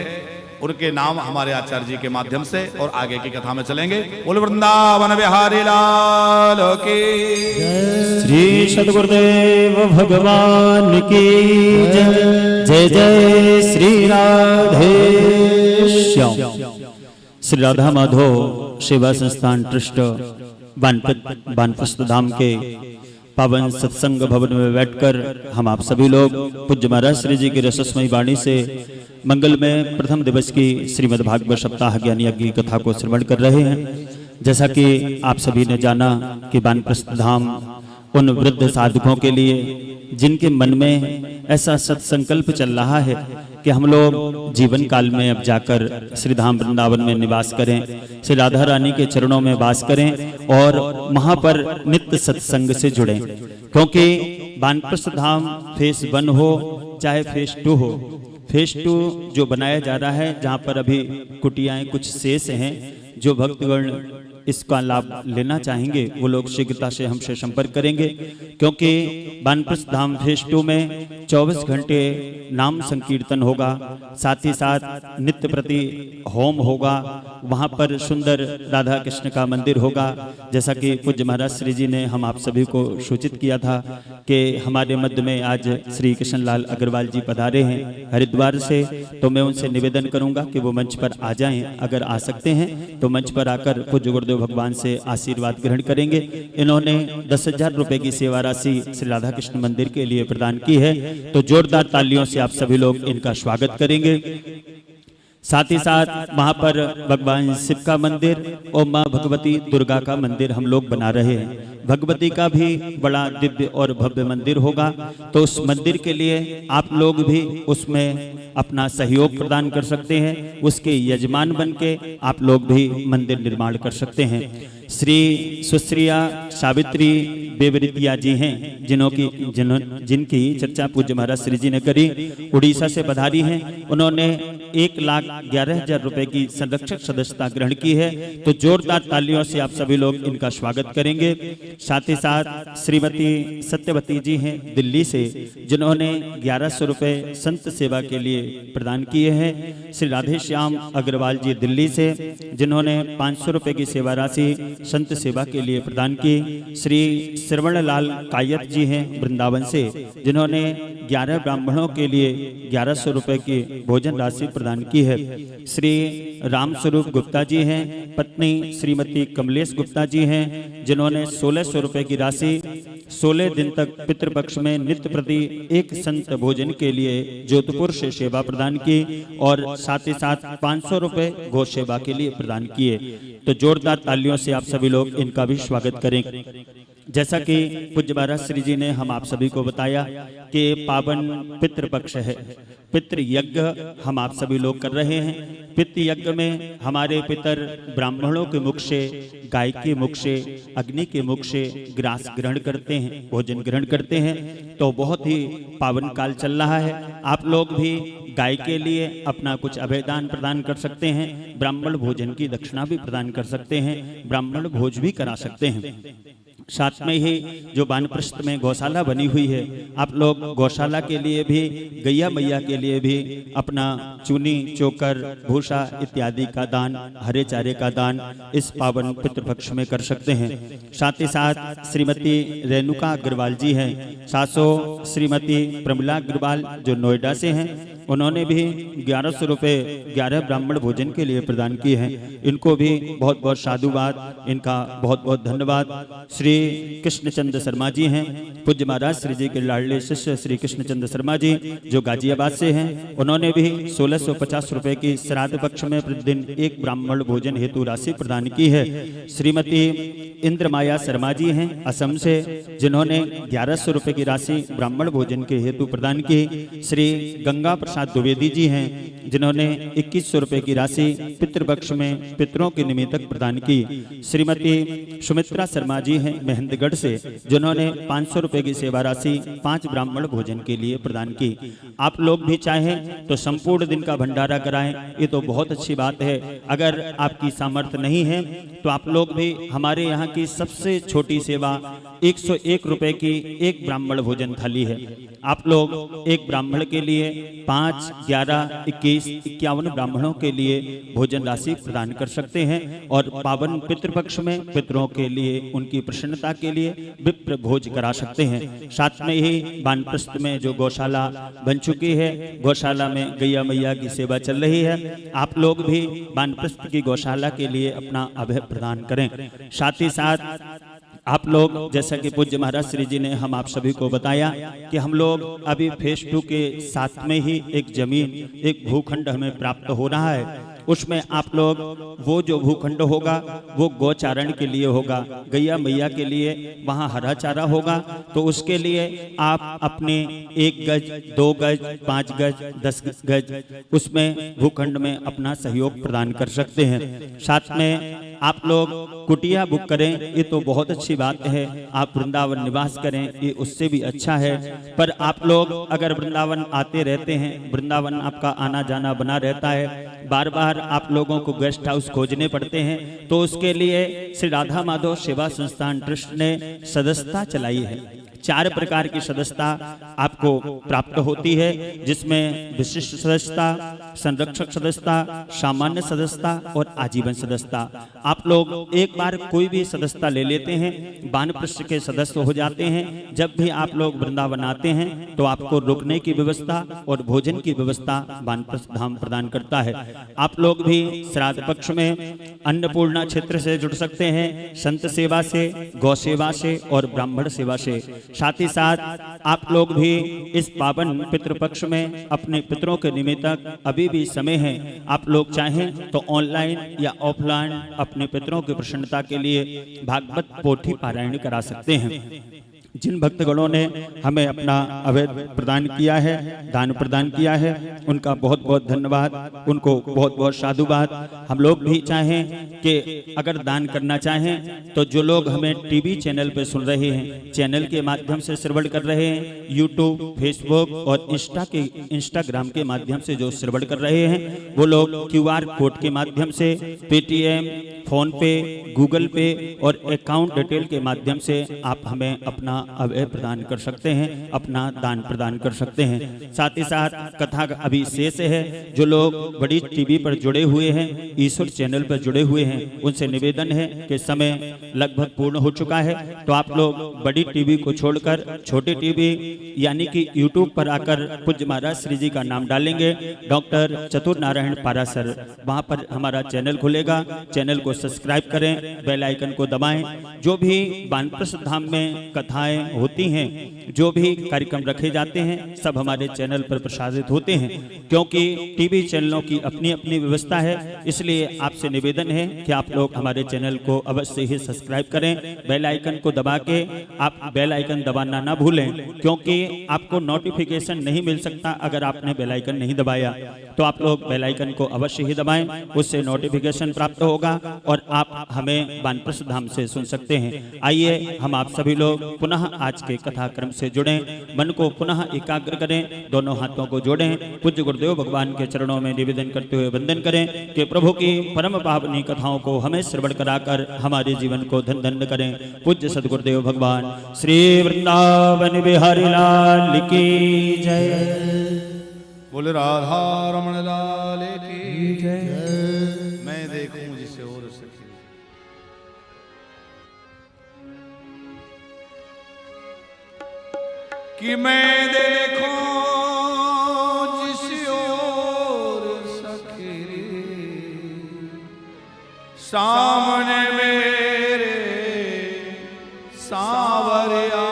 उनके नाम हमारे आचार्य जी के माध्यम से और आगे की कथा में चलेंगे। बोल वृंदावन बिहारी लाल की श्री सद्गुरुदेव भगवान की जय। जय जय श्री राधे श्याम। श्री राधा माधव सेवा संस्थान ट्रस्ट वानप्रस्थ धाम के पावन सत्संग भवन में बैठकर हम आप सभी लोग पूज्य महाराज श्री जी की रसस्मयी वाणी से मंगल में प्रथम दिवस की श्रीमद् भागवत सप्ताह ज्ञान यज्ञ की कथा को श्रवण कर रहे हैं। जैसा कि आप सभी ने जाना कि वानप्रस्थ धाम उन वृद्ध साधकों के लिए जिनके मन में ऐसा सत्संकल्प चल रहा है कि हम लोग जीवन काल में अब जाकर श्री धाम वृंदावन में निवास करें, श्री राधा रानी के चरणों में वास करें और वहां पर नित्य सत्संग से जुड़ें। क्योंकि वानप्रस्थ धाम फेस 1 हो चाहे फेस 2 हो, फेस 2 जो बनाया जा रहा है, जहां पर अभी कुटियाएं कुछ शेष हैं, जो भक्तगण इसका लाभ लेना चाहेंगे वो लोग शीघ्रता से हमसे संपर्क करेंगे। क्योंकि वानप्रस्थ धाम फेस 2 में 24 घंटे नाम संकीर्तन होगा, साथ ही साथ नित्य प्रति होम होगा, वहाँ पर सुंदर राधा कृष्ण का मंदिर होगा। जैसा कि पूज्य महाराज श्री जी ने हम आप सभी को सूचित किया था कि हमारे मध्य में आज श्री कृष्ण लाल अग्रवाल जी पधारे हैं हरिद्वार से, तो मैं उनसे निवेदन करूंगा कि वो मंच पर आ जाएं। अगर आ सकते हैं तो मंच पर आकर पूज्य गुरुदेव भगवान से आशीर्वाद ग्रहण करेंगे। इन्होंने 10,000 रुपए की सेवा राशि श्री राधा कृष्ण मंदिर के लिए प्रदान की है, तो जोरदार तालियों से आप सभी लोग इनका स्वागत करेंगे। साथ ही साथ वहां पर भगवान शिव का मंदिर और मां भगवती दुर्गा का मंदिर हम लोग बना रहे हैं। भगवती का भी बड़ा दिव्य और भव्य मंदिर होगा, तो उस मंदिर के लिए आप लोग भी उसमें अपना सहयोग प्रदान कर सकते हैं। उसके यजमान बन के आप लोग भी मंदिर निर्माण कर सकते हैं। श्री सुश्रिया सावित्री बेवरितिया जी हैं, जिनकी चर्चा पूज्य महाराज श्री जी ने करी, उड़ीसा से पधारी हैं। उन्होंने 1,11,000 रुपए की संरक्षक सदस्यता ग्रहण की है, तो जोरदार तालियों से आप सभी लोग इनका स्वागत करेंगे। साथ ही साथ श्रीमती सत्यवती जी हैं दिल्ली से, जिन्होंने 1100 रुपए संत सेवा के लिए प्रदान किए हैं। श्री राधे श्याम अग्रवाल जी दिल्ली से, जिन्होंने 500 रुपए की सेवा राशि संत सेवा के लिए प्रदान की। श्री श्रवण लाल कायत जी हैं वृंदावन से, जिन्होंने 11 ब्राह्मणों के लिए 1100 रुपए की भोजन राशि प्रदान की है। श्री रामस्वरूप गुप्ता जी हैं, पत्नी श्रीमती कमलेश गुप्ता जी हैं, जिन्होंने 1600 रुपए की राशि 16 दिन तक पितृपक्ष में नित्य प्रति एक संत भोजन के लिए जोधपुर से सेवा प्रदान की, और साथ ही साथ 500 रुपए गौ सेवा के लिए प्रदान किए। तो जोरदार तालियों से आप सभी लोग इनका भी स्वागत करें। जैसा कि पूज्य महाराज श्री जी ने हम आप सभी को बताया कि पावन पितृपक्ष है, पितृ यज्ञ हम आप सभी लोग कर रहे हैं। पितृ यज्ञ में हमारे पितर ब्राह्मणों के मुख से, गाय के मुख से, अग्नि के मुख से ग्रास ग्रहण करते हैं, भोजन ग्रहण करते हैं। तो बहुत ही पावन काल चल रहा है। आप लोग भी गाय के लिए अपना कुछ अभयदान प्रदान कर सकते हैं, ब्राह्मण भोजन की दक्षिणा भी प्रदान कर सकते हैं, ब्राह्मण भोज भी करा सकते हैं। साथ में ही जो वानप्रस्थ में गौशाला बनी हुई है, आप लोग गौशाला के लिए भी, गैया मैया के लिए भी अपना चूनी, चोकर, भूसा इत्यादि का दान, हरे चारे का दान इस पावन पितृपक्ष में कर सकते हैं। साथ ही साथ श्रीमती रेणुका अग्रवाल जी हैं, सासो श्रीमती प्रमिला अग्रवाल जो नोएडा से हैं, उन्होंने भी 1100 रुपए 11 ब्राह्मण भोजन के लिए प्रदान किए हैं। इनको भी बहुत बहुत साधुवाद, इनका बहुत बहुत धन्यवाद। श्री कृष्णचंद्र शर्मा जी हैं, पूज्य महाराज श्री जी के लाडले शिष्य श्री कृष्णचंद्र शर्मा जी जो गाजियाबाद से हैं, उन्होंने भी 1650 रुपए की श्राद्ध पक्ष में प्रतिदिन एक ब्राह्मण भोजन हेतु राशि प्रदान की है। श्रीमती इंद्रमाया शर्मा जी हैं असम से, जिन्होंने 1100 रुपए की राशि ब्राह्मण भोजन के हेतु प्रदान की। श्री गंगा प्रसाद द्विवेदी जी हैं, जिन्होंने 2100 रुपए की राशि पितृपक्ष में पितरों के निमित्तक प्रदान की। श्रीमती सुमित्रा शर्मा जी हैं महेंद्रगढ़ से, जिन्होंने 500 रुपए की सेवा राशि 5 ब्राह्मण भोजन के लिए प्रदान की। आप लोग भी चाहें तो संपूर्ण दिन का भंडारा कराएं, ये तो बहुत अच्छी बात है। अगर आपकी सामर्थ्य नहीं है तो आप लोग भी, हमारे यहाँ की सबसे छोटी सेवा 101 रुपए की एक ब्राह्मण भोजन थाली है। आप लोग एक ब्राह्मण के लिए 5, 11, 21, 51 ब्राह्मणों के लिए भोजन राशि प्रदान कर सकते हैं, और पावन पितृपक्ष में पितरों के लिए उनकी प्रसन्नता के लिए विप्र भोज करा सकते हैं। साथ में ही वानप्रस्थ में जो गौशाला बन चुकी है, गौशाला में गैया मैया की सेवा चल रही है। आप लोग भी वानप्रस्थ की गौशाला के लिए अपना अभय प्रदान करें। साथ ही साथ आप लोग, जैसा कि पूज्य महाराज श्री जी ने हम आप सभी को बताया कि हम लोग अभी फेस 2 के साथ में ही एक जमीन, एक भूखंड हमें प्राप्त हो रहा है। उसमें आप लोग वो जो भूखंड होगा वो गौचारण के लिए होगा, गैया मैया के लिए वहाँ हरा चारा होगा। तो उसके लिए आप अपने 1 गज, 2 गज, 5 गज, 10 गज उसमें भूखंड में अपना सहयोग प्रदान कर सकते हैं। साथ में आप लोग कुटिया बुक करें, ये तो बहुत अच्छी बात है। आप वृंदावन निवास करें, ये उससे भी अच्छा है। पर आप लोग अगर वृंदावन आते रहते हैं, वृंदावन आपका आना जाना बना रहता है, बार बार आप लोगों को गेस्ट हाउस खोजने पड़ते हैं, तो उसके लिए श्री राधा माधव सेवा संस्थान ट्रस्ट ने सदस्यता चलाई है। 4 प्रकार की सदस्यता आपको प्राप्त होती है, जिसमें विशिष्ट सदस्यता, संरक्षक सदस्यता, सामान्य सदस्यता और आजीवन सदस्यता। आप लोग एक बार कोई भी सदस्यता ले लेते हैं, वानप्रस्थ के सदस्य हो जाते हैं। जब भी आप लोग वृंदावन आते हैं तो आपको रुकने की व्यवस्था और भोजन की व्यवस्था वानप्रस्थ धाम प्रदान करता है। आप लोग भी श्राद्ध पक्ष में अन्नपूर्णा क्षेत्र से जुड़ सकते हैं, संत सेवा से, गौ सेवा से और ब्राह्मण सेवा से। साथ ही साथ आप लोग भी इस पावन पितृपक्ष में अपने पितरों के निमित्त अभी भी समय है, आप लोग चाहें तो ऑनलाइन या ऑफलाइन अपने पितरों की प्रसन्नता के लिए भागवत पोथी पारायण करा सकते हैं। जिन भक्तगणों ने हमें अपना अवैध प्रदान किया है, दान प्रदान किया है, उनका बहुत बहुत धन्यवाद, उनको बहुत बहुत साधुवाद। हम लोग भी चाहें कि अगर दान करना चाहें तो जो लोग हमें टीवी चैनल पर सुन रहे हैं, चैनल के माध्यम से श्रवण कर रहे हैं, यूट्यूब, फेसबुक और इंस्टाग्राम के माध्यम से जो श्रवण कर रहे हैं, वो लोग QR कोड के माध्यम से पेटीएम, फोन पे, गूगल पे और अकाउंट डिटेल के माध्यम से आप हमें अपना अवय प्रदान कर सकते हैं, अपना दान प्रदान कर सकते हैं। साथ ही साथ कथा अभी शेष है। जो लोग बड़ी टीवी पर जुड़े हुए हैं, ईश्वर चैनल पर जुड़े हुए हैं, उनसे निवेदन है कि समय लगभग पूर्ण हो चुका है, तो आप लोग बड़ी टीवी को छोड़कर छोटे टीवी यानी कि यूट्यूब पर आकर पूज्य महाराज श्री जी का नाम डालेंगे, डॉक्टर चतुर नारायण पारासर, वहां पर हमारा चैनल खुलेगा। चैनल को सब्सक्राइब करें, बेल आइकन को दबाएं। जो भी वानप्रस्थ धाम में कथाएं होती हैं, जो भी कार्यक्रम रखे जाते हैं, सब हमारे चैनल पर प्रसारित होते हैं। क्योंकि टीवी चैनलों की अपनी अपनी व्यवस्था है, इसलिए आपसे निवेदन है कि आप लोग हमारे चैनल को अवश्य ही सब्सक्राइब करें। बेल आइकन को दबा के आप बेल आइकन दबाना ना भूलें, क्योंकि आपको नोटिफिकेशन नहीं मिल सकता अगर आपने बेल आइकन नहीं दबाया। तो आप लोग बेल आइकन को अवश्य ही दबाएं, उससे नोटिफिकेशन प्राप्त होगा और आप हमें वानप्रस्थ धाम से सुन सकते हैं। आइए हम आप सभी लोग पुनः आज के कथा क्रम से जुड़ें, मन को पुनः एकाग्र करें, दोनों हाथों को जोड़ें, पूज्य गुरुदेव भगवान के चरणों में निवेदन करते हुए वंदन करें कि प्रभु की परम पावनी कथाओं को हमें श्रवण कराकर हमारे जीवन को धन धन्य करें। पूज्य सदगुरुदेव भगवान श्री वृंदावन बिहारी लाल की जय। बोले राधा रमण लाल की जय। मैं देखूं जिसे और सखी, कि मैं देखूं जिसे और सखी, सामने मेरे सावरिया,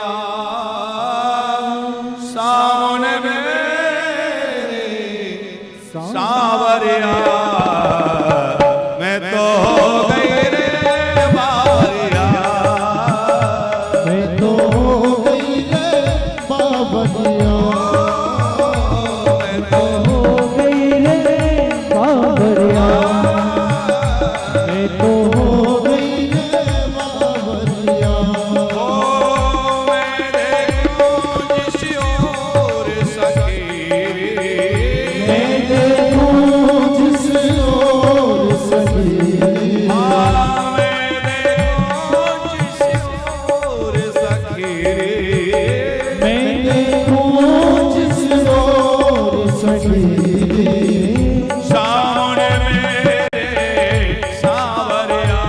सामने मेरे सावरिया, मैं तो हो गई रे बावरिया, मैं तो हो गई रे बावरिया, मैं तो हो गई रे बावरिया, मैं तो हो गई रे बावरिया। ओ मैं देखूं जिस ओर सखी, मैं देखूं जिस ओर सखी, हाँ मैं देखूं जिस ओर सखी, मैं देखूं जिस ओर सखी, सामने मेरे सावरिया,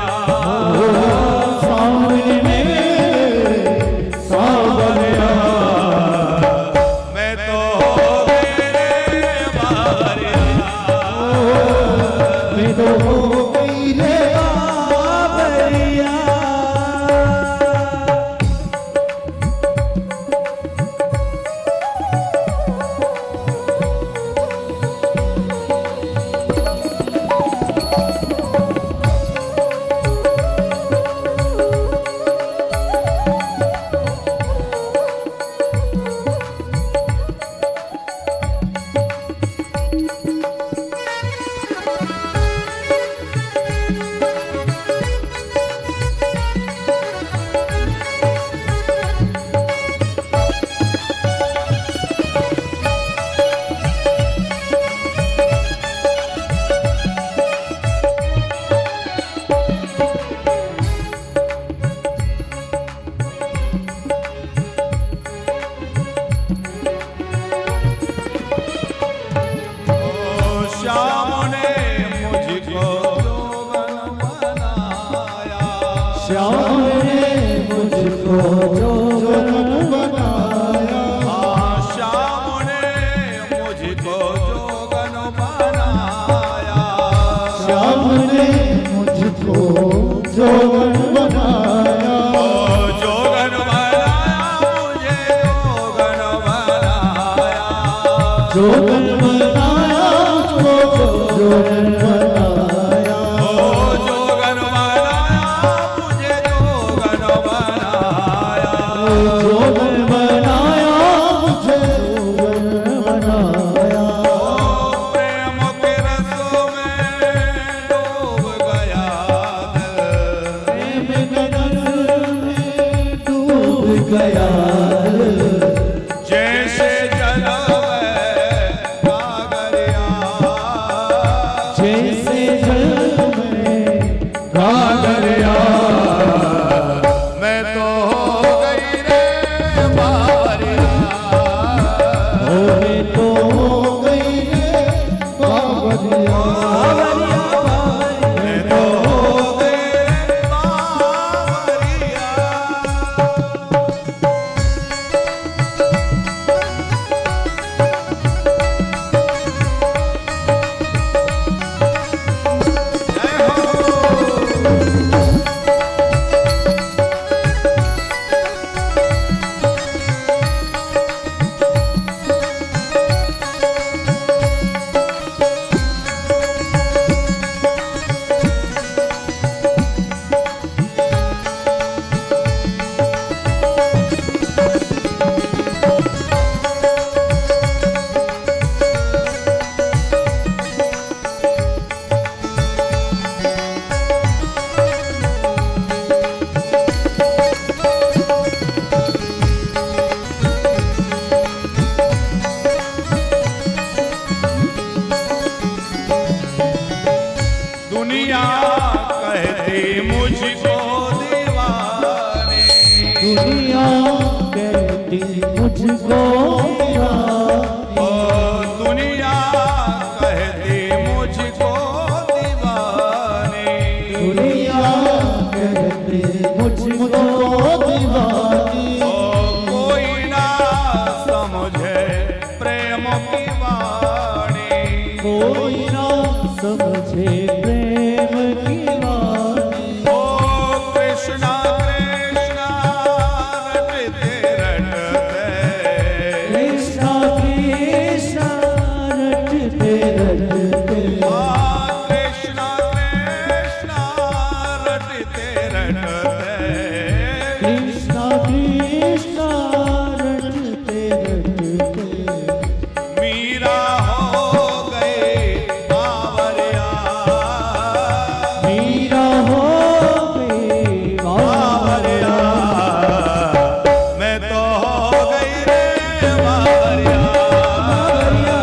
सामने मेरे सावरिया, मैं तो हो गई रे बावरिया, मैं तो हो गई रे बावरिया। आपने मुझको जोगन बनाया, जोगन बनाया मुझे, जोगन बनाया, जोगन बनाया मुझको जोगन बनाया, जोगन बनाया मुझे, जोगन बनाया, जोगन बनाया मुझे जोगन बनाया। प्रेम के रसों में डूब गया दिल, प्रेम के रस में डूब गया दिल, जैसे जलवे कागरिया, जैसे जल में कागरिया। मैं तो हो गई रे बावरिया, मैं तो हो गई रे बावरिया, मैं तो हो गई रे बावरिया। जय हो। दुनिया कहती मुझको दीवाने, दुनिया कहती मुझको दीवानी, ओ दुनिया कहती मुझको दीवाने, दुनिया कहती मुझको दीवानी, ओ कोई ना समझे प्रेम की वाणी, कोई ना समझे प्रेम की वाणी। ओ कृष्णा कृष्णा रटते रटते, कृष्णा कृष्णा रटते रटते, कृष्णा कृष्णा रटते रटते, कृष्णा कृष्णा रटते रटते, मीरा हो गई बावरिया, मीरा हो गई बावरिया, मैं तो हो गई रे बावरिया,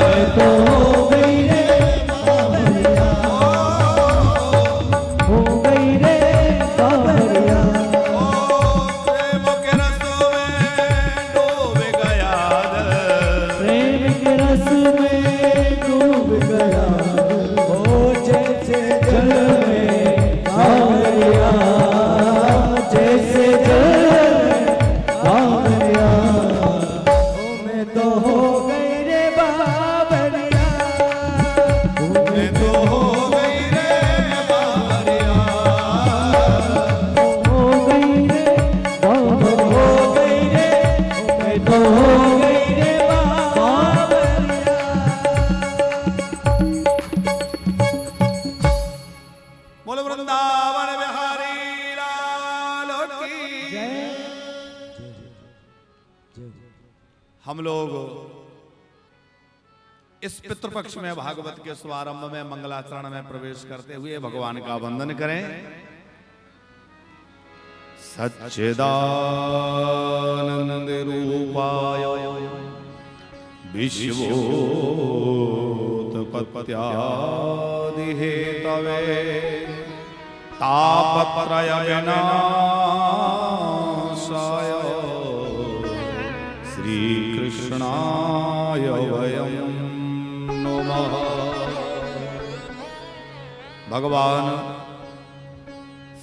मैं तो हो गई रे बावरिया, हो गई रे बावरिया। प्रेम के रसों में डूब गया दिल, प्रेम के रस में डूब गया दिल, ओ जैसे जल में कांवरिया, जैसे जल में कांवरिया। ओ मैं तो हो गई रे बावरिया, मैं तो हो गई रे बावरिया, हो गई रे बावरिया, हो गई रे, मैं तो हो गई रे बावरिया। बोल वृंदावन बिहारी लाल की। हम लोग इस पितृपक्ष में भागवत के शुभारंभ में मंगलाचरण में प्रवेश करते हुए भगवान का वंदन करें। सच्चिदानंद रूपाय विश्वोत्पत्त्यादि हेतवे तापत्रय विनाशाय श्री कृष्णाय वयं नमः। भगवान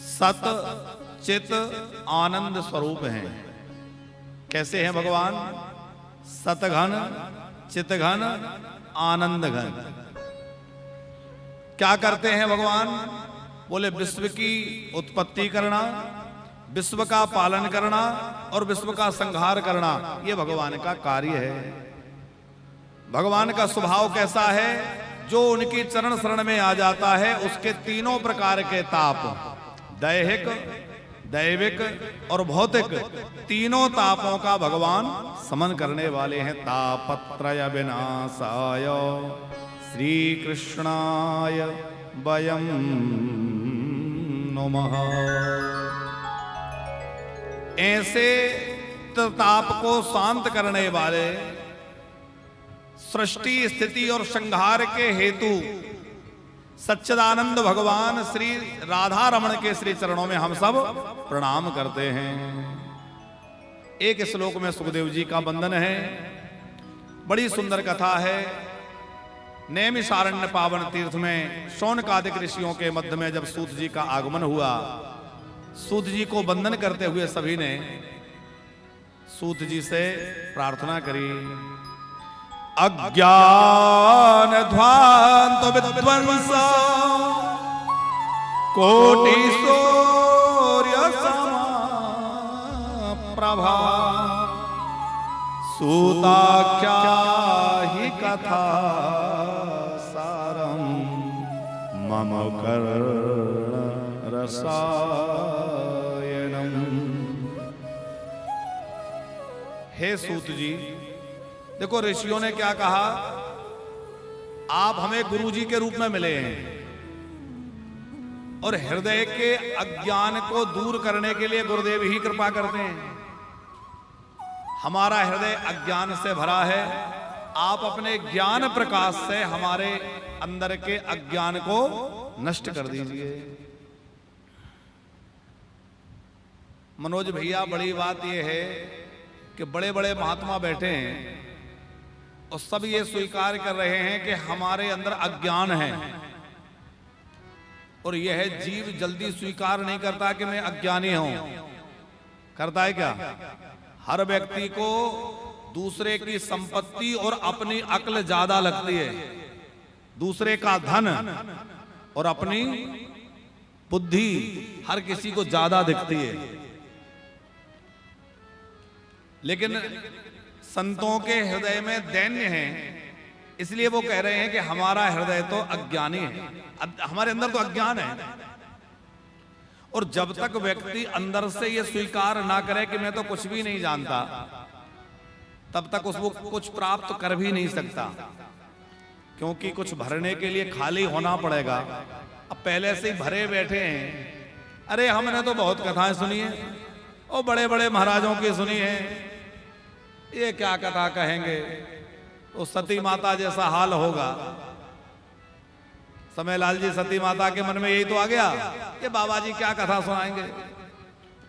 सत चित आनंद स्वरूप हैं। कैसे हैं भगवान? सतघन, चितघन, आनंद घन। क्या करते हैं भगवान? बोले विश्व की उत्पत्ति करना, विश्व का पालन करना और विश्व का संहार करना, ये भगवान का कार्य है। भगवान का स्वभाव कैसा है? जो उनकी चरण शरण में आ जाता है उसके तीनों प्रकार के ताप, दैहिक, दैविक और भौतिक, तीनों तापों का भगवान समन करने वाले हैं। तापत्रय विनाशाय श्री कृष्णाय वयं नमः। ऐसे ताप को शांत करने वाले, सृष्टि स्थिति और संहार के हेतु सच्चिदानंद भगवान श्री राधा रमण के श्री चरणों में हम सब प्रणाम करते हैं। एक श्लोक में सुखदेव जी का वंदन है, बड़ी सुंदर कथा है। नैमिषारण्य पावन तीर्थ में शौनकादिक ऋषियों के मध्य में जब सूत जी का आगमन हुआ, सूत जी को वंदन करते हुए सभी ने सूत जी से प्रार्थना करी। अज्ञान ध्वांत विध्वंस कोटि सूर्य समा प्रभा सूताख्या ही कथा सारम मम कर्ण रसायनम। हे सूत जी, देखो ऋषियों ने क्या कहा, आप हमें गुरु जी के रूप में मिले हैं और हृदय के अज्ञान को दूर करने के लिए गुरुदेव ही कृपा करते हैं। हमारा हृदय अज्ञान से भरा है, आप अपने ज्ञान प्रकाश से हमारे अंदर के अज्ञान को नष्ट कर दीजिए। मनोज भैया, बड़ी बात यह है कि बड़े बड़े महात्मा बैठे हैं और सब ये स्वीकार कर रहे हैं कि हमारे अंदर अज्ञान है, और यह जीव जल्दी स्वीकार नहीं करता कि मैं अज्ञानी हूं। करता है क्या? हर व्यक्ति को दूसरे की संपत्ति और अपनी अक्ल ज्यादा लगती है, दूसरे का धन और अपनी बुद्धि हर किसी को ज्यादा दिखती है। लेकिन संतों के हृदय में दैन्य है, इसलिए वो कह रहे हैं कि हमारा हृदय तो अज्ञानी है, हमारे अंदर तो अज्ञान है। और जब तक व्यक्ति अंदर से ये स्वीकार ना करे कि मैं तो कुछ भी नहीं जानता, तब तक उसको कुछ प्राप्त कर भी नहीं सकता, क्योंकि कुछ भरने के लिए खाली होना पड़ेगा। अब पहले से ही भरे बैठे हैं। अरे हमने तो बहुत कथाएं सुनी है और बड़े बड़े महाराजों की सुनी है, ये क्या कथा कहेंगे, वो सती माता जैसा हाल होगा। समय लाल जी, सती माता के मन में यही तो आ गया, ये बाबा जी क्या कथा सुनाएंगे,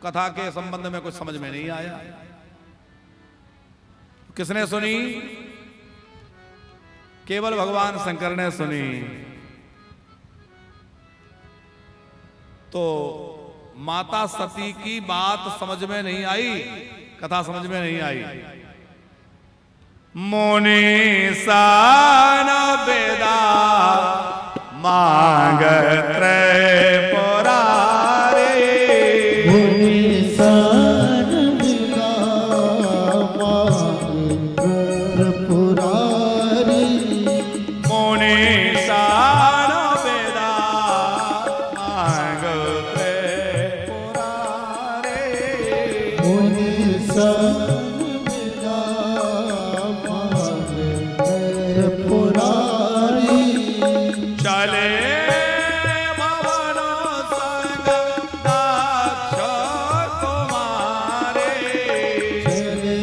कथा के संबंध में कुछ समझ में नहीं आया। किसने सुनी? केवल भगवान शंकर ने सुनी। तो माता सती की बात समझ में नहीं आई, कथा समझ में नहीं आई। मुनि सान बेदा मांग त्रय पुरारे, मुनि सान बेदा मांग त्रय पुरारे, मुनि सान बेदा मांग त्रय पुरारे, मुनि सान चले भवन संग दक्ष कुमारे, चले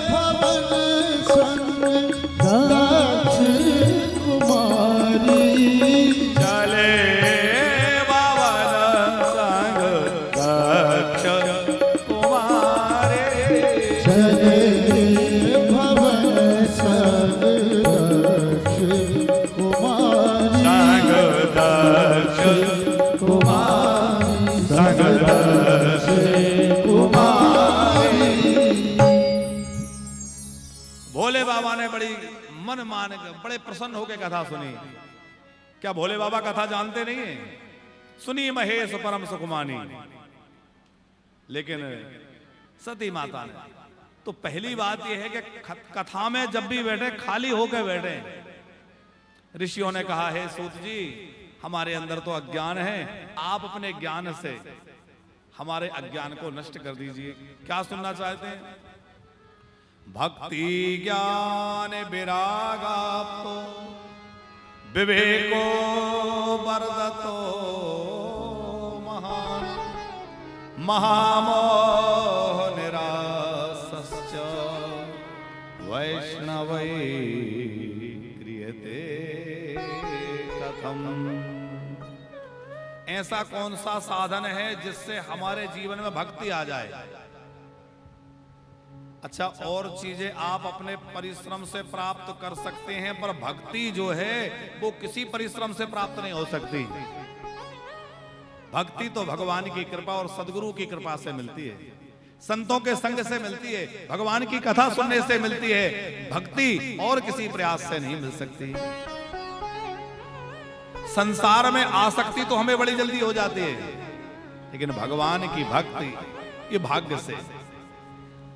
भवन संग दक्ष कुमारी, चले भवन संग दक्ष कुमारे, चले भवन संग दक्ष कुमारी, संग दक्ष कुमारी, संग दक्ष कुमारी। भोले बाबा ने बड़ी मन मान बड़े प्रसन्न होकर कथा सुनी। क्या भोले बाबा कथा जानते नहीं है? सुनी महेश परम सुखमानी, लेकिन सती माता ने तो पहली बात यह है कि कथा में जब भी बैठे खाली होकर बैठे। ऋषियों ने कहा है सूत जी, हमारे अंदर तो अज्ञान है, आप अपने ज्ञान से हमारे अज्ञान को नष्ट कर दीजिए। क्या सुनना चाहते हैं? भक्ति ज्ञान विरागाप्तो विवेको वर्धतो महान महामोह निरासश्च वैष्णवै क्रियते कथम। ऐसा कौन सा साधन है जिससे हमारे जीवन में भक्ति आ जाए? अच्छा, और चीजें आप अपने परिश्रम से प्राप्त कर सकते हैं, पर भक्ति जो है वो किसी परिश्रम से प्राप्त नहीं हो सकती। भक्ति तो भगवान की कृपा और सदगुरु की कृपा से मिलती है, संतों के संग से मिलती है, भगवान की कथा सुनने से मिलती है। भक्ति और किसी प्रयास से नहीं मिल सकती। संसार में आसक्ति तो हमें बड़ी जल्दी हो जाती है, लेकिन भगवान की भक्ति ये भाग्य से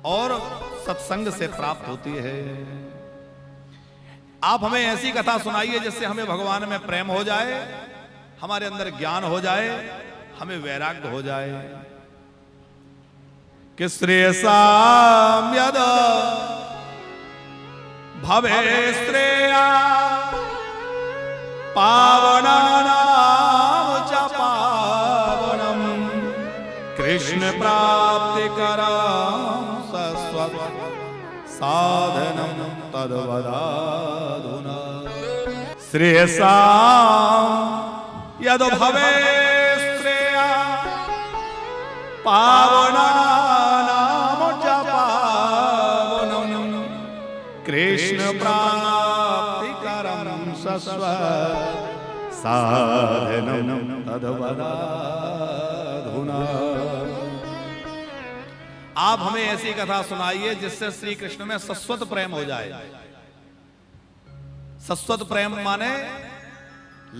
और सत्संग से प्राप्त होती है। आप हमें ऐसी कथा सुनाइए जिससे हमें भगवान में प्रेम हो जाए, हमारे अंदर ज्ञान हो जाए, हमें वैराग्य हो जाए। कि श्रेयसाम यद भवे श्रेया पावनानाम च पावनम कृष्ण प्राप्ति कराम सस्वत साधनम तद्वदाधुना। श्रेयसाम यद भवे श्रेया पावनानाम च पावनम कृष्ण प्राप्ति करम सस्वत साधनम तद्वदाधुना। आप हमें ऐसी कथा सुनाइए जिससे श्री कृष्ण में सस्वत प्रेम हो जाए। सस्वत प्रेम माने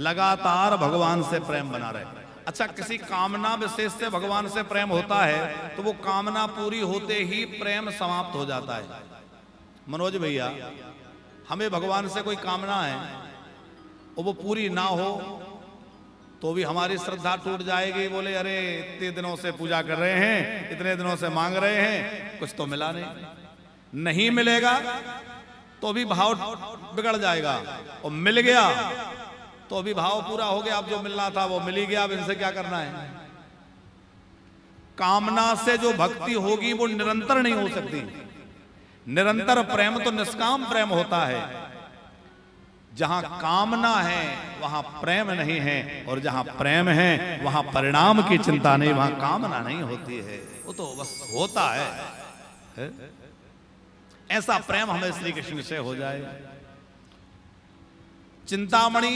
लगातार भगवान से प्रेम बना रहे। अच्छा, किसी कामना विशेष से भगवान से प्रेम होता है तो वो कामना पूरी होते ही प्रेम समाप्त हो जाता है। मनोज भैया, हमें भगवान से कोई कामना है और वो पूरी ना हो तो भी हमारी श्रद्धा टूट जाएगी। बोले अरे इतने दिनों से पूजा कर रहे हैं, इतने दिनों से मांग रहे हैं, कुछ तो मिला नहीं मिलेगा तो भी भाव बिगड़ जाएगा, और मिल गया तो अभी भाव पूरा हो गया, अब जो मिलना था वो मिल ही गया, अब इनसे क्या करना है। कामना से जो भक्ति होगी वो निरंतर नहीं हो सकती। निरंतर प्रेम तो निष्काम प्रेम होता है। जहां कामना है वहां प्रेम नहीं है, और जहां प्रेम है वहां परिणाम की चिंता नहीं, वहां कामना नहीं होती है, वो तो बस होता है। ऐसा प्रेम हमें श्री कृष्ण से हो जाए। चिंतामणि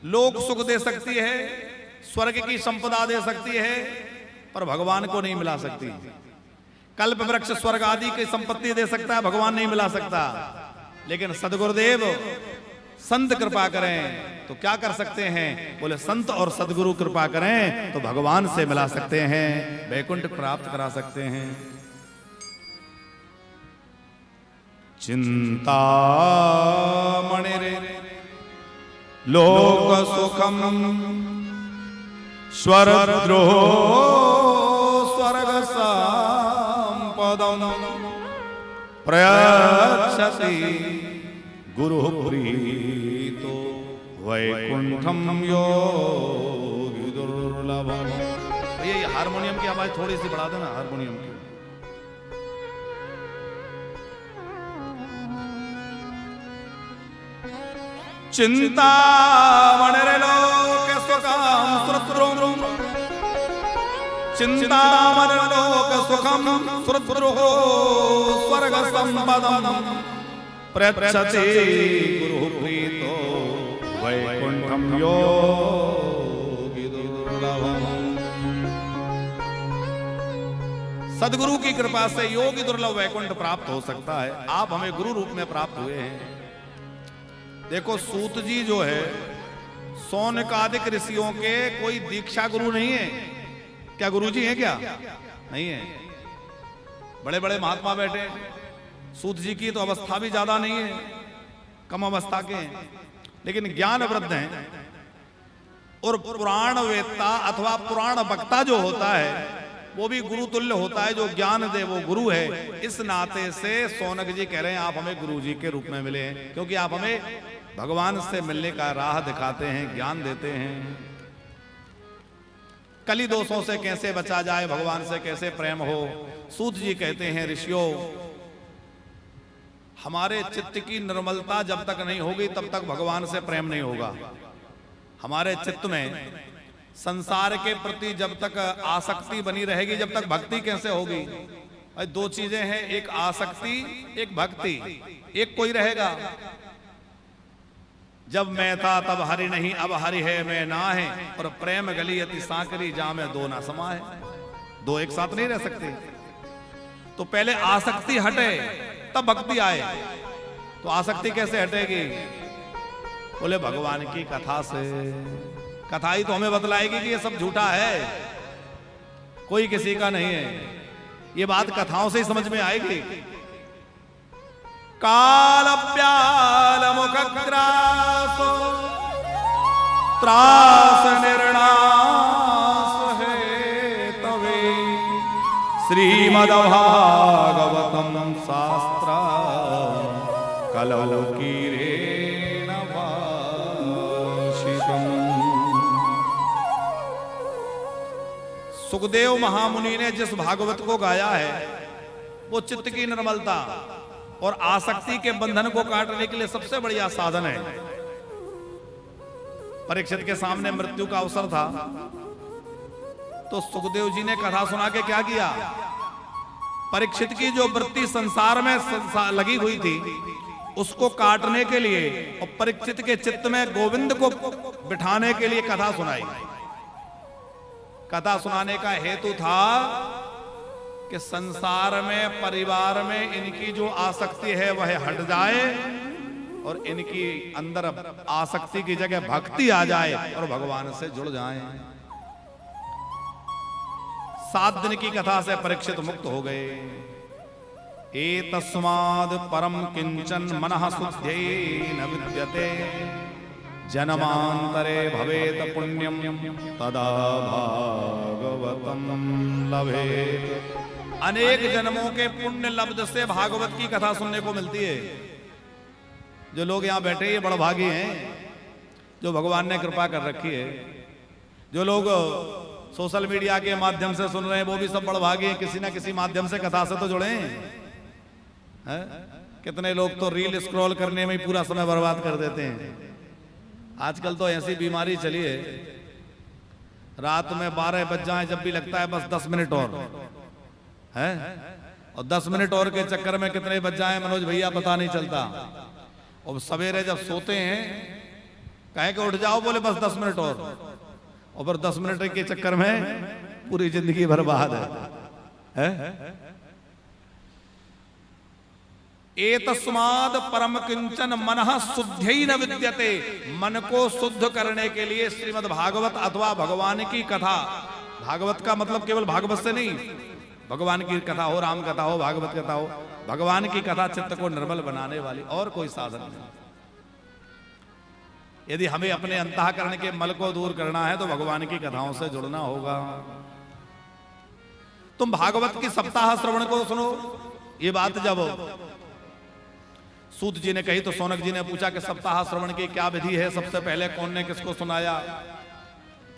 लोक सुख दे सकती है, स्वर्ग की संपदा दे सकती है, पर भगवान को नहीं मिला सकती। कल्प वृक्ष स्वर्ग आदि की संपत्ति दे सकता है, भगवान नहीं मिला सकता। लेकिन सदगुरुदेव संत कृपा करें तो क्या कर सकते हैं? बोले संत और सदगुरु कृपा करें तो भगवान से मिला सकते हैं, वैकुंठ प्राप्त करा सकते हैं। चिंतामणि रे लोक सुखम स्वरद्रोह स्वर्ग संपदम प्रयच्छति गुरु प्रीतो वैकुंठम योगी दुर्लभम। ये हारमोनियम की आवाज थोड़ी सी बढ़ा देना, हारमोनियम की। चिंतामणि लोक सुखम सुरद्रोह चिंतामणि लोक सुखम सुरद्रोह स्वर्ग संपदम प्रयच्छति गुरु प्रीतो वैकुंठम योगी दुर्लभम। सदगुरु की कृपा से योगी दुर्लभ वैकुंठ प्राप्त हो सकता है। आप हमें गुरु रूप में प्राप्त हुए हैं। देखो सूत जी जो है सौनकादिक ऋषियों के कोई दीक्षा गुरु नहीं है। क्या गुरु जी हैं क्या? नहीं है। बड़े बड़े महात्मा बैठे, सूत जी की तो अवस्था भी ज्यादा नहीं है, कम अवस्था के हैं, लेकिन ज्ञान वृद्ध हैं। और पुराण वेत्ता अथवा पुराण वक्ता जो होता है वो भी गुरु तुल्य होता है, जो ज्ञान दे वो गुरु है। इस नाते से सौनक जी कह रहे हैं आप हमें गुरु जी के रूप में मिले हैं, क्योंकि आप हमें भगवान से मिलने का राह दिखाते हैं, ज्ञान देते हैं। कली दोषों से कैसे बचा जाए, भगवान से कैसे प्रेम हो। सूत जी कहते हैं ऋषियों, हमारे चित्त की निर्मलता जब तक नहीं होगी तब तक भगवान से प्रेम नहीं होगा। हमारे चित्त में संसार के प्रति जब तक आसक्ति बनी रहेगी जब तक भक्ति कैसे होगी। और दो चीजें हैं, एक आसक्ति एक भक्ति। एक कोई रहेगा, जब मैं था तब हरि नहीं अब हरि है मैं ना है, और प्रेम गली अति सांकरी जा में दो ना समा है। दो एक साथ नहीं रह सकते। तो पहले आसक्ति हटे तब भक्ति आए। तो आसक्ति कैसे हटेगी? बोले भगवान की कथा से। कथा ही तो हमें बतलाएगी कि ये सब झूठा है, कोई किसी का नहीं है। ये बात कथाओं से ही समझ में आएगी। काल प्याल मुख ग्रासो त्रास निर्णास है तवे श्रीमद्भागवतम शास्त्र कलौ कीरेण वाशितम्। सुखदेव महामुनि ने जिस भागवत को गाया है वो चित्त की निर्मलता और आसक्ति के बंधन को काटने के लिए सबसे बढ़िया साधन है। परीक्षित के सामने मृत्यु का अवसर था तो सुखदेव जी ने कथा सुना के क्या किया? परीक्षित की जो वृत्ति संसार में लगी हुई थी उसको काटने के लिए और परीक्षित के चित्त में गोविंद को बिठाने के लिए कथा सुनाई। कथा सुनाने का हेतु था कि संसार में परिवार में इनकी जो आसक्ति है वह हट जाए और इनकी अंदर आसक्ति की जगह भक्ति आ जाए और भगवान से जुड़ जाएं। 7 दिन की कथा से परीक्षित मुक्त हो गए। एतस्माद् परम किंचन मनः शुद्धये न विद्यते जन्मांतरे भवेत पुण्यम तदा भागवतम लभेत। अनेक जन्मों के पुण्य लब्ध से भागवत की कथा सुनने को मिलती है। जो लोग यहाँ बैठे ये बड़भागी हैं जो भगवान ने कृपा कर रखी है। जो लोग सोशल मीडिया के माध्यम से सुन रहे हैं वो भी सब बड़भागी हैं, किसी ना किसी माध्यम से कथा से तो जुड़े हैं। कितने लोग तो रील स्क्रॉल करने में ही पूरा समय बर्बाद कर देते हैं। आजकल तो ऐसी बीमारी चली है, रात में 12 बज जाए जब भी लगता है बस 10 मिनट और है, और 10 मिनट और के चक्कर में कितने बज जाए मनोज भैया पता नहीं चलता। और सवेरे जब सोते हैं कहे कि उठ जाओ, बोले बस 10 मिनट और फिर 10 मिनट के चक्कर में पूरी जिंदगी बर्बाद है। एतस्माद् परम किंचन मनः शुद्धये न विद्यते। मन को शुद्ध करने के लिए श्रीमद् भागवत अथवा भगवान की कथा, भागवत का मतलब केवल भागवत से नहीं, भगवान की कथा हो, राम कथा हो, भागवत कथा हो, भगवान की कथा चित्त को निर्मल बनाने वाली और कोई साधन नहीं। यदि हमें अपने अंतःकरण के मल को दूर करना है तो भगवान की कथाओं से जुड़ना होगा। तुम भागवत की सप्ताह श्रवण को सुनो। ये बात जब सूत जी ने कही तो सौनक जी ने पूछा कि सप्ताह श्रवण की क्या विधि है, सबसे पहले कौन ने किसको सुनाया?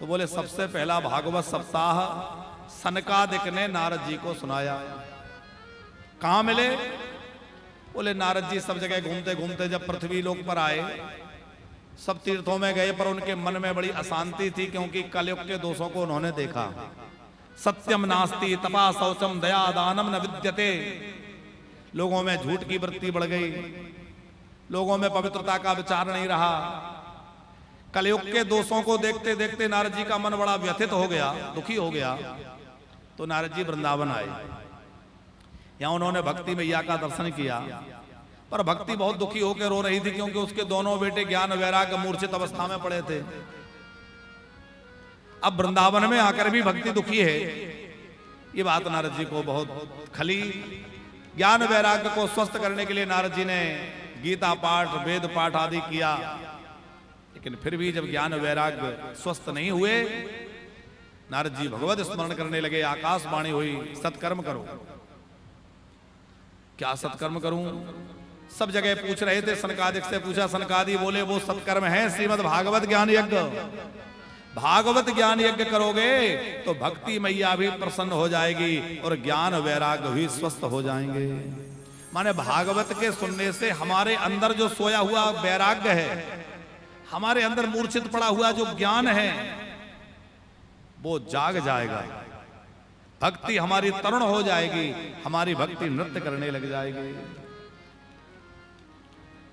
तो बोले सबसे पहला भागवत सप्ताह सनकादिक ने नारद जी को सुनाया। कहां मिले? बोले नारद जी सब जगह घूमते घूमते जब पृथ्वी लोक पर आए, सब तीर्थों में गए, पर उनके मन में बड़ी अशांति थी क्योंकि कलयुग के दोषों को उन्होंने देखा। सत्यम नास्ति तपा शौचम दया दानम न विद्यते। लोगों में झूठ की वृत्ति बढ़ गई, लोगों में पवित्रता का विचार नहीं रहा। कलयुग के दोषों को देखते देखते नारद जी का मन बड़ा व्यथित हो गया, दुखी हो गया। तो नारद जी वृंदावन आए। यहां उन्होंने भक्ति मैया का दर्शन किया, पर भक्ति बहुत दुखी होकर रो रही थी क्योंकि उसके दोनों बेटे ज्ञान वैराग्य मूर्छित अवस्था में पड़े थे। अब वृंदावन में आकर भी भक्ति दुखी है, ये बात नारद जी को बहुत खली। ज्ञान वैराग्य को स्वस्थ करने के लिए नारद जी ने गीता पाठ, वेद पाठ आदि किया, लेकिन फिर भी जब ज्ञान वैराग्य स्वस्थ नहीं हुए, नारद जी भगवत स्मरण करने लगे। आकाशवाणी हुई, सत्कर्म करो। क्या सत्कर्म करूं? सब जगह पूछ रहे थे, सनकादिक से पूछा, सनकादि बोले वो सत्कर्म है श्रीमद् भागवत ज्ञान यज्ञ। भागवत ज्ञान यज्ञ करोगे तो भक्ति मैया भी प्रसन्न हो जाएगी और ज्ञान वैराग्य भी स्वस्थ हो जाएंगे। माने भागवत के सुनने से हमारे अंदर जो सोया हुआ वैराग्य है, हमारे अंदर मूर्छित पड़ा हुआ जो ज्ञान है, वो जाग जाएगा। भक्ति हमारी तरुण हो जाएगी, हमारी भक्ति नृत्य करने लग जाएगी।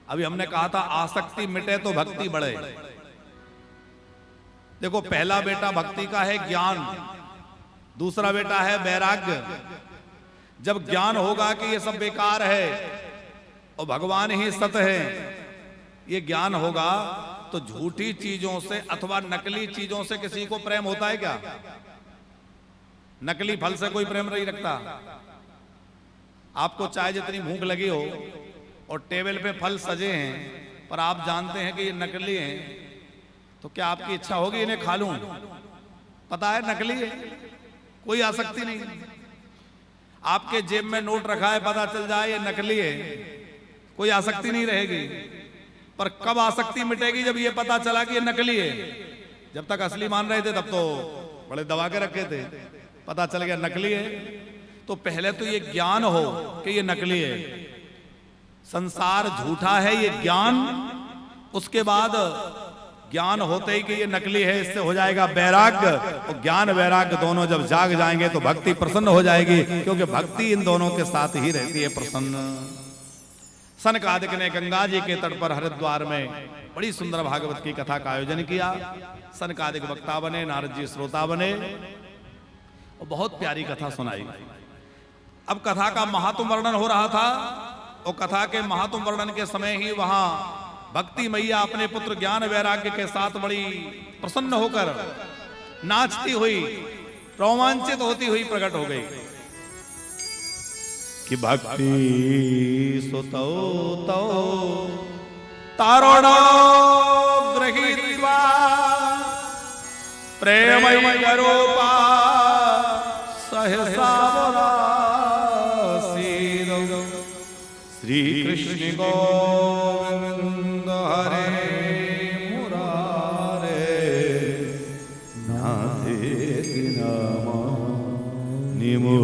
अभी हमने कहा था आसक्ति मिटे तो भक्ति बढ़े। देखो, पहला बेटा भक्ति का है ज्ञान, दूसरा बेटा है वैराग्य। जब ज्ञान होगा कि ये सब बेकार है और भगवान ही सत है, ये ज्ञान होगा तो झूठी चीजों से अथवा नकली चीजों से किसी को प्रेम होता है क्या? नकली फल से कोई प्रेम नहीं रखता। आपको चाहे जितनी भूख लगी हो और टेबल पे फल सजे हैं, पर आप जानते हैं कि ये नकली हैं, तो क्या आपकी इच्छा होगी इन्हें खा लूं? पता है नकली है, कोई आसक्ति नहीं। आपके जेब में नोट रखा है, पता चल जाए ये नकली है, कोई आसक्ति नहीं रहेगी। पर कब आसक्ति मिटेगी? जब ये पता चला कि ये नकली है। जब तक असली मान रहे थे तब तो बड़े दबा के रखे थे, पता चल गया नकली है। तो पहले तो ये ज्ञान हो कि ये नकली है, संसार झूठा है, ये ज्ञान। उसके बाद ज्ञान होते ही कि ये नकली है, इससे हो जाएगा वैराग्य। और ज्ञान वैराग्य दोनों जब जाग जाएंगे तो भक्ति प्रसन्न हो जाएगी, क्योंकि भक्ति इन दोनों के साथ ही रहती है प्रसन्न। सनकादिक ने गंगा जी के तट पर हरिद्वार में बड़ी सुंदर भागवत की कथा का आयोजन किया। सनकादिक वक्ता बने, नारद जी श्रोता बने और बहुत प्यारी कथा सुनाई। अब कथा का महात्म वर्णन हो रहा था और कथा के महात्म वर्णन के समय ही वहां भक्ति मैया अपने पुत्र ज्ञान वैराग्य के साथ बड़ी प्रसन्न होकर नाचती हुई, रोमांचित होती हुई प्रकट हो गई कि भक्ति सुतो तो तारुणो गृहीत्वा प्रेमय रूपा सहसा श्री कृष्ण गोविंद हरे मुरारे नाथे नाम निमो